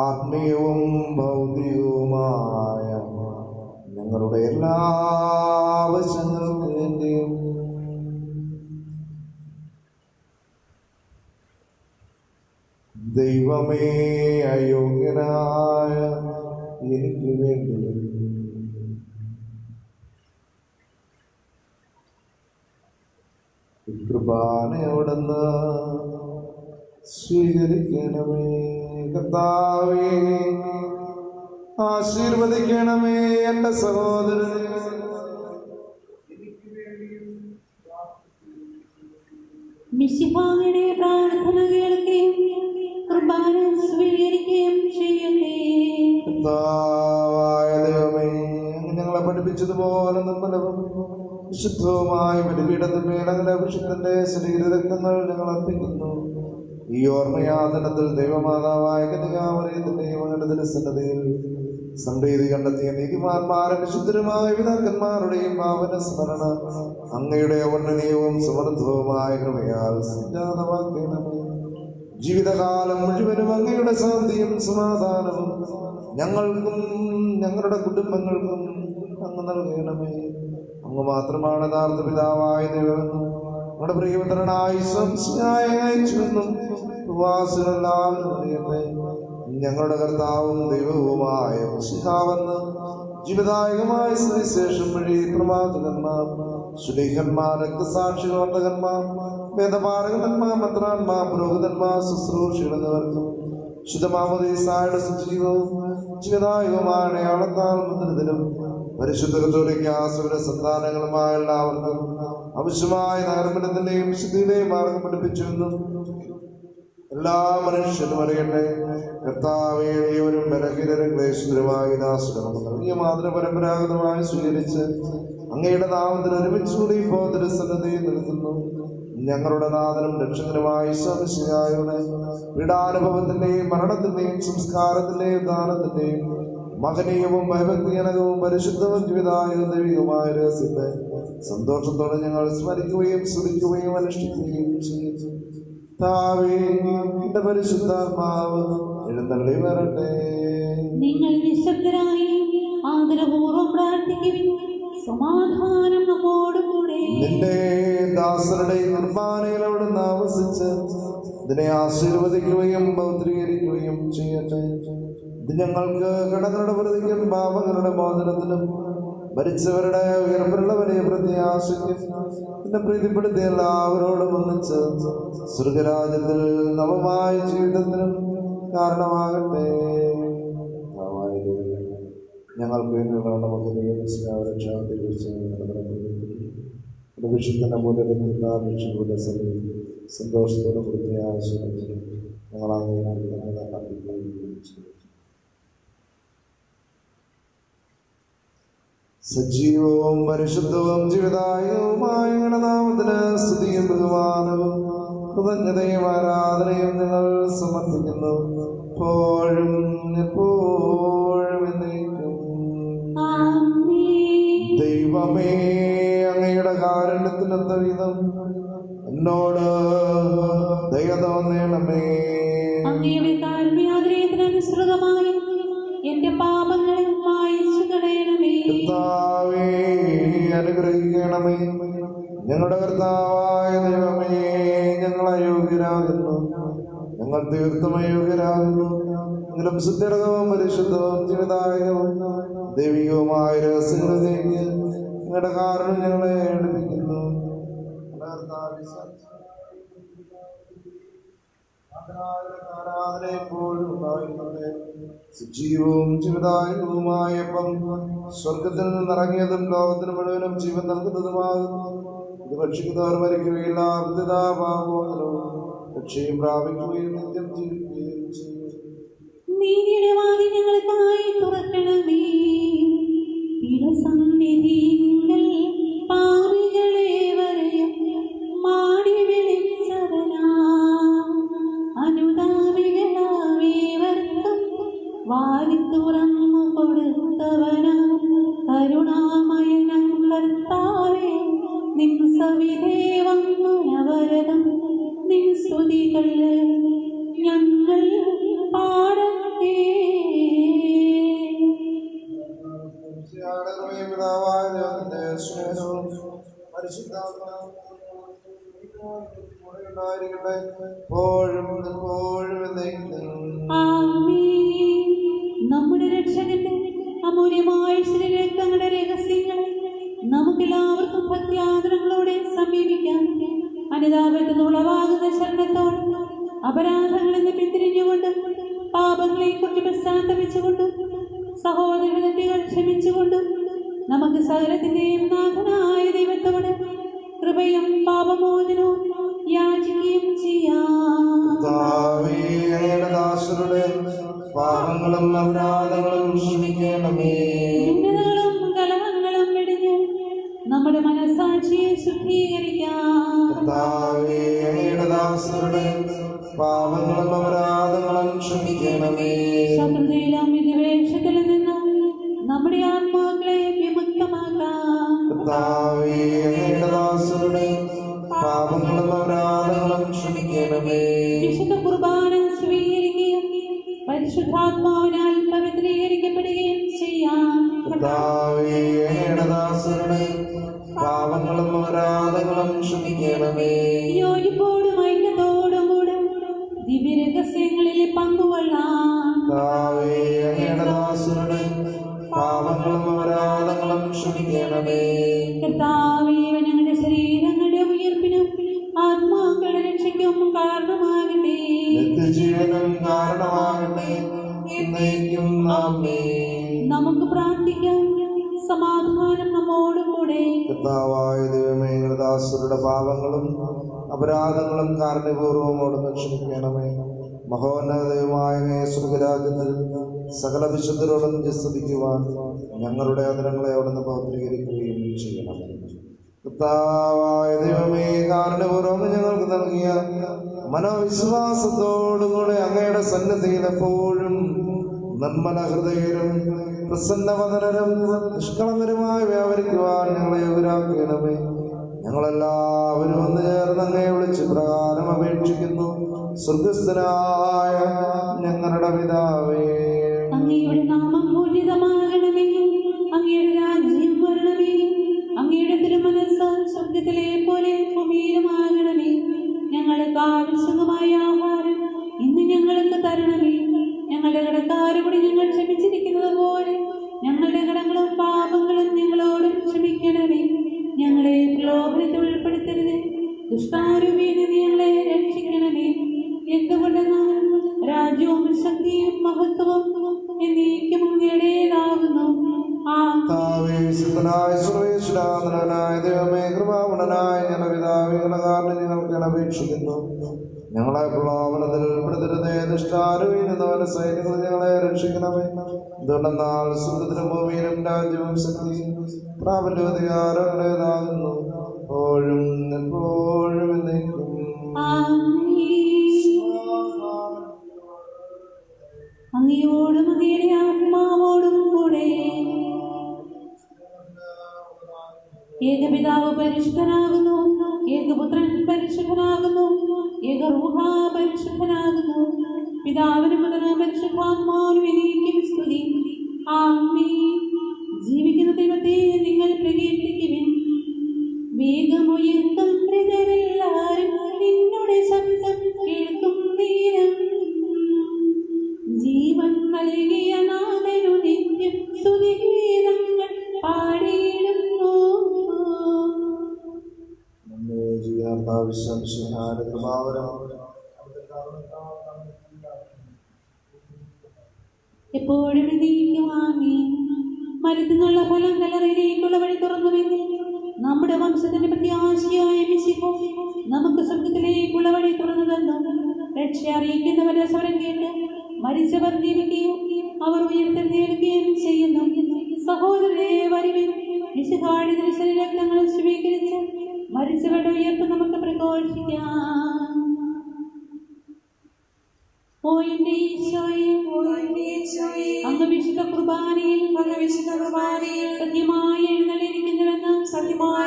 ആത്മീയവും ഭൗതികവുമായ ഞങ്ങളുടെ എല്ലാ ആവശ്യങ്ങൾക്ക് വേണ്ടിയും ദൈവമേ, അയോഗ്യനായ എനിക്ക് വേണ്ടി കൃപാനയോടെന്ന് സ്വീകരിക്കണമേ. കർത്താവേ, ആശീർവദിക്കണമേ എൻ്റെ സഹോദരനെ. മിശിഹായുടെ പ്രാർത്ഥന കേൾക്കുകയും കുർബാന സ്വീകരിക്കുകയും ചെയ്യട്ടെ. കർത്താവായ ദൈവമേ, ഞങ്ങളെ പഠിപ്പിച്ചതുപോലെ നിർമ്മലവും വിശുദ്ധവുമായ ബലിപീഠത്തിന്മേൽ അങ്ങയുടെ അഭിഷിക്തന്റെ ശരീരരക്തങ്ങൾ ഞങ്ങൾ അർപ്പിക്കുന്നു. ഈ ഓർമ്മയാതനത്തിൽ ദൈവമാതാവായ കന്യകാമറിയത്തിന്റെയും അങ്ങയുടെ തിരുസന്നിധിയിൽ സംപ്രീതി കണ്ടെത്തിയ നീതിമാന്മാരുടെ വിശുദ്ധരുമായ പിതാക്കന്മാരുടെയും പാവന സ്മരണ അങ്ങയുടെ അവർണ്ണനീയവും സമൃദ്ധവുമായ കൃപയാൽ സംജാതമാക്കണമേ. ജീവിതകാലം മുഴുവനും അങ്ങയുടെ ശാന്തിയും സമാധാനവും ഞങ്ങൾക്കും ഞങ്ങളുടെ കുടുംബങ്ങൾക്കും അങ്ങ് നൽകണമേ. അങ്ങ് മാത്രമാണ് യഥാർത്ഥ പിതാവായ ദൈവമെന്നും നമ്മുടെ പ്രിയപുത്രനായി സംശയായെന്നും പ്രവാസികളെല്ലാവരും അറിയട്ടെ. ഞങ്ങളുടെ കർത്താവും ദൈവവുമായ മിശിഹാവെന്ന് ജീവദായകമായ സുവിശേഷം വഴി പ്രവാചകന്മാർ, ശുദ്ധീകന്മാർ, രക്തസാക്ഷികൾ, വർത്തകന്മാർ, വേദപാരകന്മാർ, മെത്രാന്മാർ, പുരോഹിതന്മാർ, ശുശ്രൂഷികൾ എന്നിവർക്കും ശുദ്ധമാമോദീസായുടെ സജീവവും ജീവദായകവുമായ അടയാളത്താൽ മുദ്രിതരും പരിശുദ്ധ കത്തോലിക്കാസരുടെ സന്താനങ്ങളുമായ എല്ലാവർക്കും ആവശ്യമായ നഗരബലത്തിന്റെയും വിശുദ്ധിയുടെയും മാർഗം പഠിപ്പിച്ചുവെന്നും എല്ലാ മനുഷ്യരും അറിയട്ടെ. കർത്താവേ, ഏവരും ബലഹീനരും ക്ലേശിതരുമായ ദാസുരമായ മാതൃപരമ്പരാഗതമായി സ്വീകരിച്ച് അങ്ങയുടെ നാമത്തിൽ ഒരുമിച്ചുകൂടി ഇപ്പോൾ തിരുസന്നിധിയിൽ നിൽക്കുന്നു. ഞങ്ങളുടെ നാഥനും രക്ഷകനുമായ ഈശോമിശിഹായുടെ പീഡാനുഭവത്തിന്റെയും മരണത്തിന്റെയും സംസ്കാരത്തിന്റെയും ദാനത്തിന്റെയും മഹനീയവും ഭയഭക്തിജനകവും പരിശുദ്ധവും ജീവിതായവും ദൈവികമായ രഹസ്യത്തെ സന്തോഷത്തോടെ ഞങ്ങൾ സ്മരിക്കുകയും സ്തുതിക്കുകയും അനുഷ്ഠിക്കുകയും ചെയ്യുന്നു. പരിശുദ്ധാത്മാവ് എഴുന്നള്ളി വരട്ടെ. നിങ്ങൾ നിശബ്ദരായി ആദരപൂർവ്വം പ്രാർത്ഥിക്കുവിൻ. സമാധാനം നമ്മോടുകൂടെ. നിന്റെ ദാസരുടെ നിർമ്മാണയിൽ അവിടുന്ന് ആവസിച്ച് ഇതിനെ ആശീർവദിക്കുകയും പൗത്രീകരിക്കുകയും ചെയ്യട്ടെ. ഇത് ഞങ്ങൾക്ക് കടങ്ങളുടെ പ്രതിക്കും പാപങ്ങളുടെ മോചനത്തിനും മരിച്ചവരുടെ ഉയർപ്പിലുള്ള വലിയ പ്രത്യാശയ്ക്കും പിന്നെ പ്രീതിപ്പെടുത്തി എല്ലാവരോടും ഒന്നിച്ച് സ്വർഗരാജ്യത്തിൽ നവമായ ജീവിതത്തിനും കാരണമാകട്ടെ. ഞങ്ങൾക്ക് വേണ്ടിയുള്ള നമുക്ക് സന്തോഷത്തോടെ പ്രത്യാശ സജീവവും പരിശുദ്ധവും ജീവിതായവുമായ നാമത്തിന് സ്തുതിയും ബഹുമാനവും കൃതജ്ഞതയും ആരാധനയും നിങ്ങൾ സമർപ്പിക്കുന്നു. എപ്പോഴും എപ്പോഴും എന്നേക്കും. ദൈവമേ, അങ്ങയുടെ കാരുണ്യത്തിനൊത്ത വിധം എന്നോട് ദയ തോന്നണമേ. അങ്ങയുടെ കാരുണ്യാഗ്രഹത്തിനനുസൃതമായി എന്റെ പാപങ്ങളെ മായിച്ചു കളയണമേ. കർത്താവേ, അനുഗ്രഹിക്കണമേ. ഞങ്ങളുടെ കർത്താവായ ദൈവമേ, ഞങ്ങൾ അയോഗ്യരാകുന്നു, ഞങ്ങൾ തീർത്തും അയോഗ്യരാകുന്നു. എങ്കിലും ശുദ്ധവും പരിശുദ്ധവും ജീവിതായകവും ദൈവികവുമായ രഹസ്യങ്ങളിലേക്ക് നിങ്ങളുടെ കാരണം ഞങ്ങളെ എടുപ്പിക്കുന്നു. ആരാധന എപ്പോഴും ഉണ്ടായിരുന്നത് സജീവവും ജീവിതായകവുമായ സ്വർഗത്തിൽ നിന്നിറങ്ങിയതും ലോകത്തിന് മുഴുവനും ജീവൻ നൽകുന്നതുമാകുന്നു. ഇത് ഭക്ഷിക്കുന്നവർ മരിക്കുകയില്ല, രക്ഷയും പ്രാപിക്കുകയും നിത്യം ജീവിക്കുകയും ചെയ്യും. നീതിയുടെ വാതിൽ ഞങ്ങൾക്കായി തുറക്കണമേ. തിരുസന്നിധിയിൽ പാപികളേവരെയും മാടി വിളിച്ചവനാ, അനുതാപികളാവേവർക്കും വാരി തുറന്നു കൊടുത്തവനാ, കരുണാമയനം കർത്താവേ, നിൻ സവിധേ വന്നു നവരതം നിൻ സ്തുതികൾ ഞങ്ങൾ പാടട്ടെ. നമ്മുടെ രക്ഷകന്റെ അമൂല്യമായ ശരീരങ്ങളുടെ രഹസ്യങ്ങളെ നമുക്കെല്ലാവർക്കും ഭക്തിയാദരങ്ങളോടെ സമീപിക്കാം. അനുതാപത്തിൽ ഉളവാകുന്ന ശരണത്തോട് അപരാധങ്ങളെന്ന് പിന്തിരിഞ്ഞുകൊണ്ട് പാപങ്ങളെ കുറിച്ച് പശ്ചാത്തപിച്ചുകൊണ്ട് സഹോദര തെറ്റുകൾ ക്ഷമിച്ചുകൊണ്ട് നമുക്ക് സകലത്തിന്റെയും നാഥനായ ദൈവത്തോട് കൃപയും പാപമോചനവും യാചിക്കുകയും ചെയ്യാം. പാപങ്ങളും അപരാധങ്ങളും ക്ഷമിക്കണമേ. കലഹങ്ങളും നമ്മുടെ മനസ്സാക്ഷിയെ ശുദ്ധീകരിക്കാം. കർത്താവേ, അങ്ങയുടെ ദാസരുടെ പാപങ്ങളും അപരാധങ്ങളും ക്ഷമിക്കണമേ. ശത്രുതയിലും വിദ്വേഷത്തിലും നിന്നും നമ്മുടെ ആത്മാക്കളെ വിമുക്തമാക്കാം. കർത്താവേ, അങ്ങയുടെ ദാസരുടെ പാപങ്ങളും അപരാധങ്ങളും ക്ഷമിക്കണമേ. വിശുദ്ധ കുർബാന സ്വീകരിക്കുകയും പരിശുദ്ധാത്മാവിനാൽ പവിത്രീകരിക്കപ്പെടുകയും ചെയ്യാം. കർത്താവേ, അങ്ങയുടെ ദാസരുടെ പാപങ്ങളും അപരാധങ്ങളും ക്ഷമിക്കണമേ. യോജിപ്പോടും ഐക്യത്തോടും കൂടെ ദിവ്യരഹസ്യങ്ങളിൽ പങ്കുകൊള്ളാം. കർത്താവേ, അങ്ങയുടെ ദാസരുടെ പാപങ്ങളും അപരാധങ്ങളും ക്ഷമിക്കണമേ. കർത്താവേ, ഞങ്ങളുടെ ശരീരങ്ങളുടെ ഉയർപ്പിനും ആത്മാക്കളുടെ രക്ഷയ്ക്കും കാരണമാകട്ടെ. നിത്യജീവനും കാരണമാകട്ടെ. എന്നേക്കും ആമേൻ. നമുക്ക് പ്രാർത്ഥിക്കാം. സമാധാനം നമ്മോടുകൂടെ. കർത്താവായ ദൈവമേ, ദാസരുടെ പാപങ്ങളും അപരാധങ്ങളും കാരുണ്യപൂർവ്വം അവിടുന്ന് ക്ഷമിക്കണമേ. മഹോന്നതമായ സ്വർഗരാജ്യത്തിൽ സകല വിശുദ്ധരോടും സ്തുതിക്കുവാൻ ഞങ്ങളുടെ ആദരങ്ങളെ അവിടുന്ന് പവിത്രീകരിക്കുകയും ചെയ്യണം. കർത്താവായ ദൈവമേ, കാരുണ്യപൂർവ്വം ഞങ്ങൾക്ക് നൽകിയ മനോവിശ്വാസത്തോടുകൂടെ അങ്ങയുടെ സന്നിധിയിൽ എപ്പോഴും നിർമ്മല ഹൃദയരും പ്രസന്നവദനരും നിഷ്കളങ്കരുമായി വ്യാപരിക്കുവാൻ ഞങ്ങളെ യോഗ്യരാക്കണമേ. ഞങ്ങളെല്ലാവരും ഒന്ന് ചേർന്ന് അങ്ങയെ വിളിച്ച് പ്രകാരം അപേക്ഷിക്കുന്നു. സ്വർഗസ്ഥനായ ഞങ്ങളുടെ പിതാവേ, അങ്ങയുടെ നാമം പൂജിതമാകണമേ. അങ്ങയുടെ രാജ്യം വരണമേ. അങ്ങയുടെ തിരുമനസ്സ് സ്വർഗത്തിലെ പോലെ ഭൂമിയിലുമാകണമേ. ഞങ്ങൾക്ക് ആവശ്യമായ ആഹാരം ഇന്ന് ഞങ്ങൾക്ക് തരണമേ. ഞങ്ങളുടെ കടക്കാരോട് ഞങ്ങൾ ക്ഷമിച്ചിരിക്കുന്നത് പോലെ ഞങ്ങളുടെ കടങ്ങളും പാപങ്ങളും ഞങ്ങളോട് ക്ഷമിക്കണമേ. ഞങ്ങളെ പ്രലോഭനത്തിൽ ഉൾപ്പെടുത്തരുത്. ദുഷ്ടാരൂപിയിൽ നിന്ന് ഞങ്ങളെ രക്ഷിക്കണമേ. എന്തുകൊണ്ടെന്നാൽ രാജ്യവും ശക്തിയും മഹത്വവും എന്നേക്കും അങ്ങയുടേതാകുന്നു. സർവേശ്വരായ ദൈവമേ, കൃപാവണനായ ഞങ്ങളുടെ പിതാവികളുടെ കാരണം ഞങ്ങൾക്ക് അപേക്ഷിക്കുന്നു. ഞങ്ങളെ പ്രലോഭനത്തിൽ ഉൾപ്പെടുത്തരുതേ. ദുഷ്ടാരൂപിയിൽ നിന്ന് സൈന്യങ്ങൾ ഞങ്ങളെ രക്ഷിക്കണമേ. എന്തുകൊണ്ടെന്നാൽ സ്വർഗ്ഗത്തിലും ഭൂമിയിലും രാജ്യവും ശക്തിയും പ്രാബല്യധികാരങ്ങളുടേതാകുന്നു. എപ്പോഴും എപ്പോഴും എന്നേക്കും. അങ്ങയോടും അങ്ങയുടെ ആത്മാവോടും കൂടെ. ഏകപിതാവ് പരിശുദ്ധനാകുന്നു. ഏകപുത്രൻ പരിശുദ്ധനാകുന്നു. ഏകറൂഹ പരിശുദ്ധനാകുന്നു. പിതാവിനും പുത്രനും പരിശുദ്ധാത്മാവിനും എന്നേക്കും സ്തുതി. ആമേൻ. ജീവിക്കുന്ന ദൈവത്തെ നിങ്ങൾ പ്രകീർത്തിക്കുവിൻ. വേഗമുയർത്തും പ്രജരെല്ലാരും നിന്നുടെ ശബ്ദം കേൾക്കും നേരം. ജീവൻ നൽകിയ നാഥനു നിത്യം സ്തുതിഗീതങ്ങൾ പാടിയിടുന്നു. എപ്പോഴും നീക്കുവാമീൻ. മരുന്നുള്ള ഫലം കല്ലറയിലേക്കുള്ള വഴി തുറന്നുവെങ്കിൽ നമ്മുടെ വംശത്തിന്റെ പ്രത്യാശയായ മിശിഹോ നമുക്ക് സ്വർഗ്ഗത്തിലേക്കുള്ള വഴി തുറന്നു തന്നു. രക്ഷ അറിയിക്കുന്നവരുടെ സ്വരം കേട്ട് മരിച്ചവർ ജീവിക്കുകയും അവർ ഉയർത്തെഴുന്നേൽക്കുകയും ചെയ്യുന്നു. സഹോദരരെ വരുവിൻ. മിശിഹായുടെ തിരുശരീരങ്ങൾ സ്വീകരിച്ച് മരിച്ചവരുടെ ഉയർപ്പ് നമുക്ക് പ്രഘോഷിക്കാം. ഓ എന്റെ ഈശോയെ, അങ്ങ് വിശുദ്ധ കുർബാനയിൽ സത്യമായി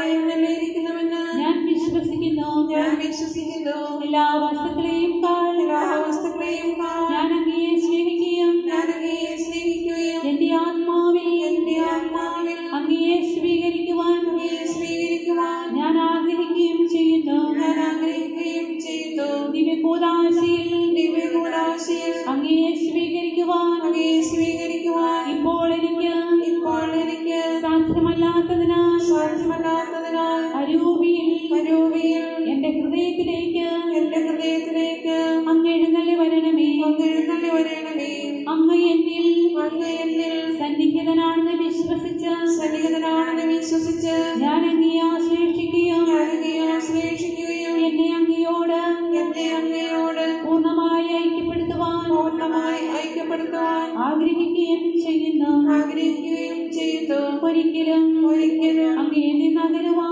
എഴുന്നള്ളിയിരിക്കുന്നുവെന്ന് ഞാൻ വിശ്വസിക്കുന്നു. എല്ലാ വസ്തുക്കളെയും ഞാൻ അങ്ങയെ സ്നേഹിക്കുകയും എന്റെ ആത്മാവിൽ അങ്ങയെ സ്വീകരിക്കുവാൻ ഞാൻ ആഗ്രഹിക്കുകയും ചെയ്യുന്നു. ദിവ്യകൂദാശയിൽ അങ്ങയെ സ്വീകരിക്കുവാൻ ഇപ്പോൾ എനിക്ക് സാധ്യമല്ലാത്തതിനാൽ അരൂപിയിൽ എന്റെ ഹൃദയത്തിലേക്ക് അങ്ങ് എഴുന്നള്ളി വരണമേ. അങ്ങ് എന്നിൽ സന്നിഹിതനാണെന്ന് വിശ്വസിച്ച് ഞാൻ അങ്ങയെ ആശ്ലേഷിക്കുകയും എന്നെ അങ്ങയോട് പൂർണ്ണമായി ഐക്യപ്പെടുത്തുവാൻ ആഗ്രഹിക്കുകയും ചെയ്യുന്നു. ഒരിക്കലും അങ്ങയെ നിന്ന് അകലുവാൻ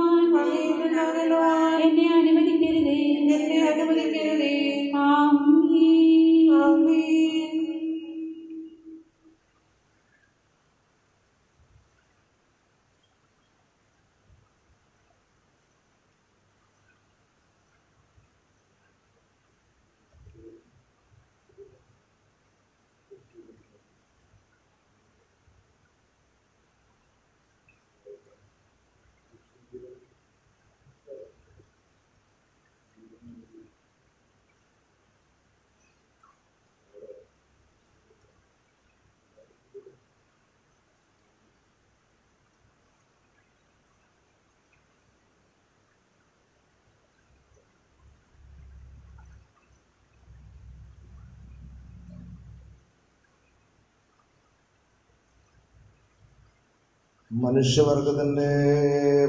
മനുഷ്യവർഗത്തിന്റെ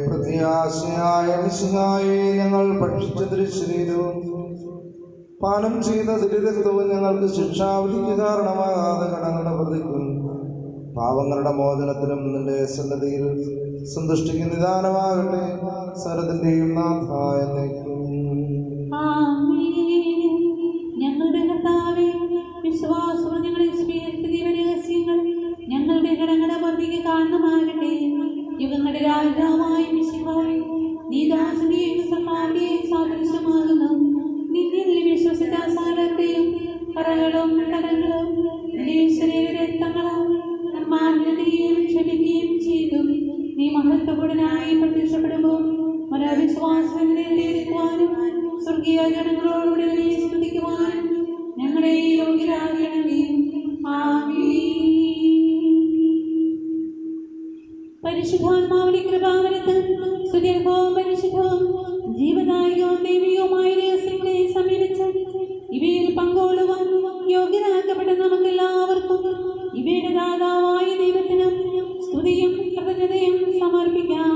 പ്രത്യാശയായ മിശിഹായെ ഞങ്ങൾ ഭക്ഷിച്ച തിരുശരീരവും പാനം ചെയ്ത തിരുരക്തവും ഞങ്ങൾക്ക് ശിക്ഷാവിധിക്ക് കാരണമാകാതെ കടങ്ങളുടെ പ്രതിക്കും പാവങ്ങളുടെ മോചനത്തിനും നിന്റെ സന്നദ്ധിയിൽ സന്തുഷ്ടിക്ക് നിദാനമാകട്ടെ. സരത്തിന്റെയും നാഥായ ഞങ്ങളുടെ കർത്താവേ, വിശ്വാസം ഞങ്ങളെ രഹസ്യങ്ങൾ ഞങ്ങളുടെ കടങ്ങളുടെ വർദ്ധിക്ക് കാരണമാകട്ടെ. യുഗങ്ങളുടെ രാജാവായ മിശിഹായേ, നീ ദാസനെയും സഹായിയെയും സാദൃശ്യമാകുന്നു. നിന്നിൽ വിശ്വസിച്ച സാരത്തെയും കറകളും കടങ്ങളും ശരീരരക്തങ്ങളും മാന്യതയും ക്ഷമിക്കുകയും ചെയ്തു. നീ മഹത്വപൂർണനായി പ്രത്യക്ഷപ്പെടുമ്പോൾ മനോവിശ്വാസങ്ങളെ നേരിടുവാനും സ്വർഗീയ ജനങ്ങളോടുകൂടി നീ സ്തുതിക്കുവാനും ഞങ്ങളെ യോഗ്യരാകണമേ. ആമേൻ. പരിശുദ്ധാത്മാവിന്റെ കൃപാവരത്ത് സുദീർഘവും പരിശുദ്ധവും ജീവദായകവും ദൈവികവുമായ രഹസ്യങ്ങളെ സമീപിച്ച് ഇവയിൽ പങ്കുകൊള്ളുവാൻ യോഗ്യരാക്കപ്പെട്ട നമുക്കെല്ലാവർക്കും ഇവയുടെ ദാതാവായ ദൈവത്തിന് സ്തുതിയും കൃതജ്ഞതയും സമർപ്പിക്കാം.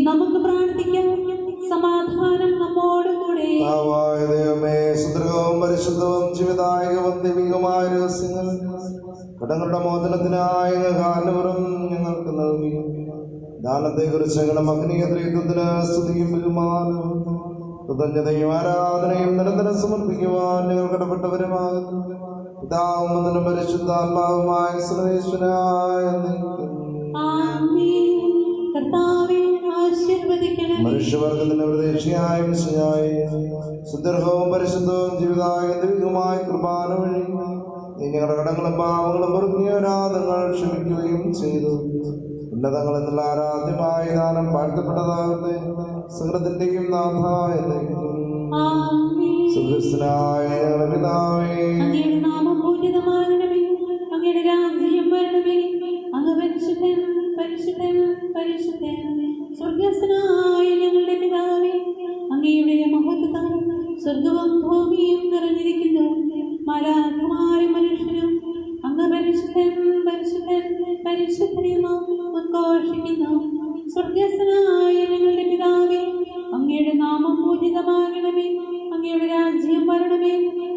നമുക്ക് പ്രാർത്ഥിക്കാം. സമാധാനം നമ്മോടുകൂടെ. ദൈവമേ, സുദൃഢവും പരിശുദ്ധവും ജീവദായകവും ദൈവികവുമായ രഹസ്യങ്ങൾ കടങ്ങളുടെ മോചനത്തിനായ കാലവറും ഞങ്ങൾക്ക് നൽകി. ദാനത്തെക്കുറിച്ച് ഞങ്ങളുടെ മഹനീയ ത്രിത്വത്തിന് സ്തുതിയും ബഹുമാനവും കൃതജ്ഞതയും ആരാധനയും നിരന്തരം സമർപ്പിക്കുവാൻ ഞങ്ങൾ കടപ്പെട്ടവരുമാകുന്നു. പിതാവും പുത്രനും പരിശുദ്ധാത്മാവുമായ സർവേശ്വരനായ മനുഷ്യവർഗത്തിന്റെ പ്രതീക്ഷയായ സുദീർഘവും പരിശുദ്ധവും ജീവിതായ ദൈവികമായ കൃപാന വഴി നീ ഞങ്ങളുടെ കടങ്ങളും പാവങ്ങളും പൊറുക്കുകയും അനാഥങ്ങൾ ക്ഷമിക്കുകയും ചെയ്തു. ഉന്നതങ്ങൾ എന്നുള്ള ആരാധ്യമായ ദാനം വാഴ്ത്തപ്പെട്ടതാകട്ടെ. സകലത്തിന്റെയും നാഥായ സുഖസ്ഥനായ ഞങ്ങളുടെ പിതാവേ, അങ്ങയുടെ നാമം പൂജിതമാകണമേ. അങ്ങയുടെ രാജ്യം വരണമേ. അങ്ങ് പരിശുദ്ധൻ പരിശുദ്ധൻ പരിശുദ്ധൻ. സ്വർഗസ്ഥനായ ഞങ്ങളുടെ പിതാവേ, അങ്ങയുടെ മഹത്വം സ്വർഗവും ഭൂമിയും നിറഞ്ഞിരിക്കുന്നു. മാലാഖമാരും മനുഷ്യരും അങ്ങ് പരിശുദ്ധൻ പരിശുദ്ധൻ പരിശുദ്ധനെന്ന് ഉദ്ഘോഷിക്കുന്നു. സ്വർഗസ്ഥനായ ഞങ്ങളുടെ പിതാവേ, അങ്ങയുടെ നാമം പൂജിതമാകണമേ. അങ്ങയുടെ രാജ്യം വരണമേ.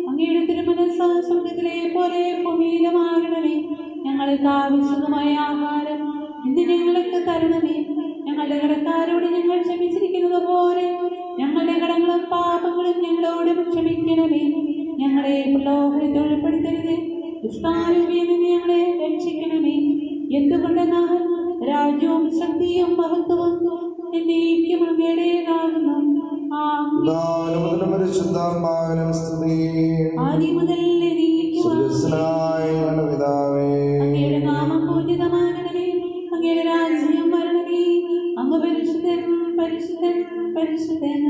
അങ്ങയുടെ തിരുമനസ്സ് സ്വർഗ്ഗത്തിലെ പോലെ ഭൂമിയിലുമാകണമേ. ഞങ്ങൾക്ക് ആവശ്യമായ ആഹാരം ഇന്ന് ഞങ്ങൾക്ക് തരണമേ. ഞങ്ങളുടെ കടക്കാരോട് ഞങ്ങൾ ക്ഷമിച്ചിരിക്കുന്നത് പോലെ ഞങ്ങളുടെ കടങ്ങളും പാപങ്ങളും ഞങ്ങളോട് ക്ഷമിക്കണമേ. ഞങ്ങളെ പ്രലോഭനത്തിൽ ഉൾപ്പെടുത്തരുത്. ദുഷ്ടാരൂപിയിൽ നിന്ന് ഞങ്ങളെ രക്ഷിക്കണമേ. എന്തുകൊണ്ടെന്നാൽ രാജ്യവും ശക്തിയും മഹത്വവും എന്നേക്കും അങ്ങയുടേതാകുന്നു. ആദി മുതൽ അങ്ങയുടെ നാമം പൂജിതമാകണമേ. അങ്ങയുടെ രാജ്യം വരണമേ. അങ്ങ് പരിശുദ്ധൻ പരിശുദ്ധൻ പരിശുദ്ധൻ.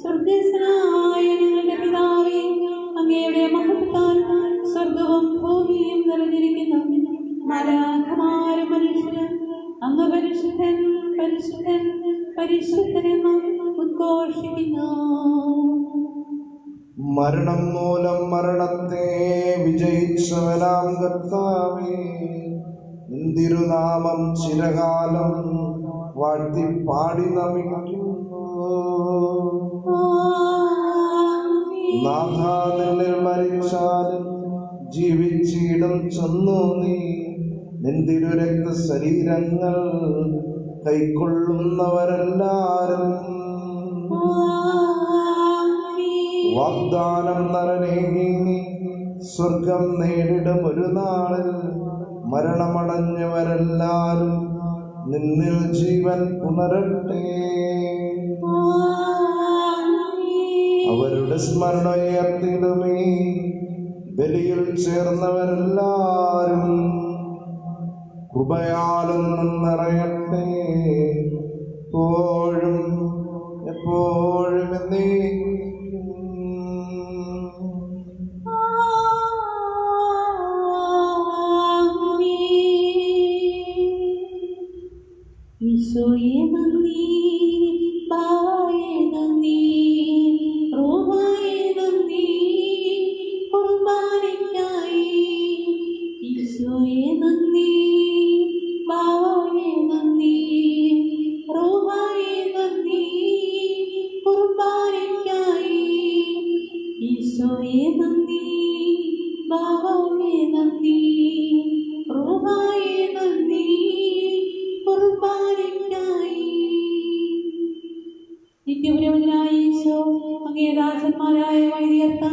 സ്വർഗസ്ഥനായ ഞങ്ങളുടെ പിതാവേ, അങ്ങയുടെ മഹത്വത്താൽ സ്വർഗവും ഭൂമിയും നിറഞ്ഞിരിക്കുന്നു. മാലാഖമാരും മനുഷ്യരും അങ്ങ് പരിശുദ്ധൻ പരിശുദ്ധൻ പരിശുദ്ധനെന്ന് ഉദ്ഘോഷിക്കുന്നു. മരണം മൂലം മരണത്തെ വിജയിച്ചവനാം കർത്താവേ, നിന്തിരുനാമം ചിരകാലം വാഴ്ത്തി പാടി നമിക്കുന്നു. നാഥ, നിന്നിൽ മരിച്ചാലും ജീവിച്ചിടും ചെന്നു നീ. നിന്തിരു രക്തശരീരങ്ങൾ കൈക്കൊള്ളുന്നവരെല്ലാരും വാഗ്ദാനം നരനേകി നീ സ്വർഗം നേടിടും ഒരു നാളിൽ. മരണമടഞ്ഞവരെല്ലാരും നിന്നിൽ ജീവൻ പുണരട്ടെ. അവരുടെ സ്മരണയർത്തിടുമേ. ബലിയിൽ ചേർന്നവരെല്ലാരും കൃപയാലും നിറയട്ടെ. എപ്പോഴും എപ്പോഴും എന്നേക്കും. ഈശോയെ നന്ദി, ബാവായെ നന്ദി, റോഹായെ നന്ദി, കുർബാനയ്ക്കായി അങ്ങേ ദാസന്മാരായ വൈദികർക്ക്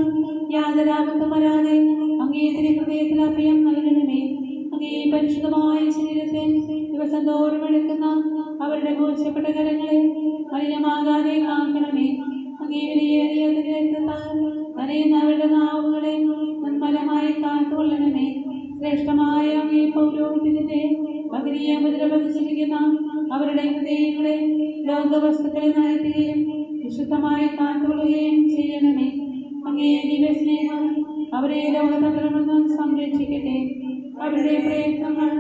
യാതൊരാപത്തും വരാതെ അങ്ങേ ഹൃദയത്തിൽ അഭയം നൽകണമേ. അങ്ങേ പരിശുദ്ധമായ ശരീരത്തെ ദിവസം തോറും എടുക്കുന്ന അവരുടെ മോശപ്പെട്ട കരങ്ങളെ മലിനമാകാതെ കാക്കണമേ. അങ്ങേ വിലയേറിയ രക്തത്താൽ നനയുന്ന അവരുടെ നാവുകളെ നിർമ്മലമായി കാത്തുകൊള്ളണമേ. ശ്രേഷ്ഠമായ അങ്ങേ പൗരോഹിത്യത്തിന്റെ മകനീയ മുദ്ര പതിച്ചിരിക്കുന്ന അവരുടെ ഹൃദയങ്ങളെ ലോകവസ്തുക്കളെ നയത്തുകയും വിശുദ്ധമായി കാത്തുകൊള്ളുകയും ചെയ്യണമേ. അങ്ങേ ദിവസ്നേഹം അവരെ ലോകതന്ത്രമെന്ന് സംരക്ഷിക്കട്ടെ. അവരുടെ പ്രയത്നങ്ങൾ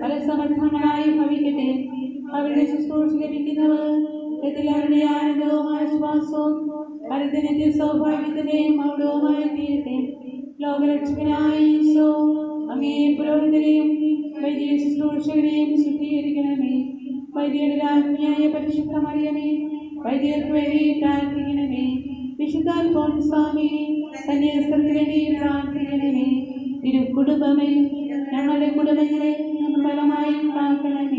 ഫലസമർത്ഥങ്ങളായി ഭവിക്കട്ടെ. അവരുടെ ശുശ്രൂഷ ലഭിക്കുന്നവർ അവരുടെ ആനന്ദവും ആശ്വാസവും ഭരതനത്തെ സൗഭാഗ്യത്തിന്റെയും മൗഢവുമായി തീരട്ടെ. ലോകരക്ഷകനായ ഈശോ അങ്ങേ പുരോഹിതരെയും വൈദിക ശുശ്രൂഷകരെയും ശുദ്ധീകരിക്കണമേ. വൈദികരുടെ രാജ്ഞിയായ പരിശുദ്ധ മറിയമേ, വൈദികർക്ക് വേണ്ടി പ്രാർത്ഥിക്കണമേ. വിശുദ്ധ സ്വാമി സന്യാസത്തിന് വേണ്ടി പ്രാർത്ഥിക്കണമേ. തിരുക്കുടുംബമേ, ഞങ്ങളുടെ കുടുംബങ്ങളെ നിർമ്മലമായി കാക്കണമേ.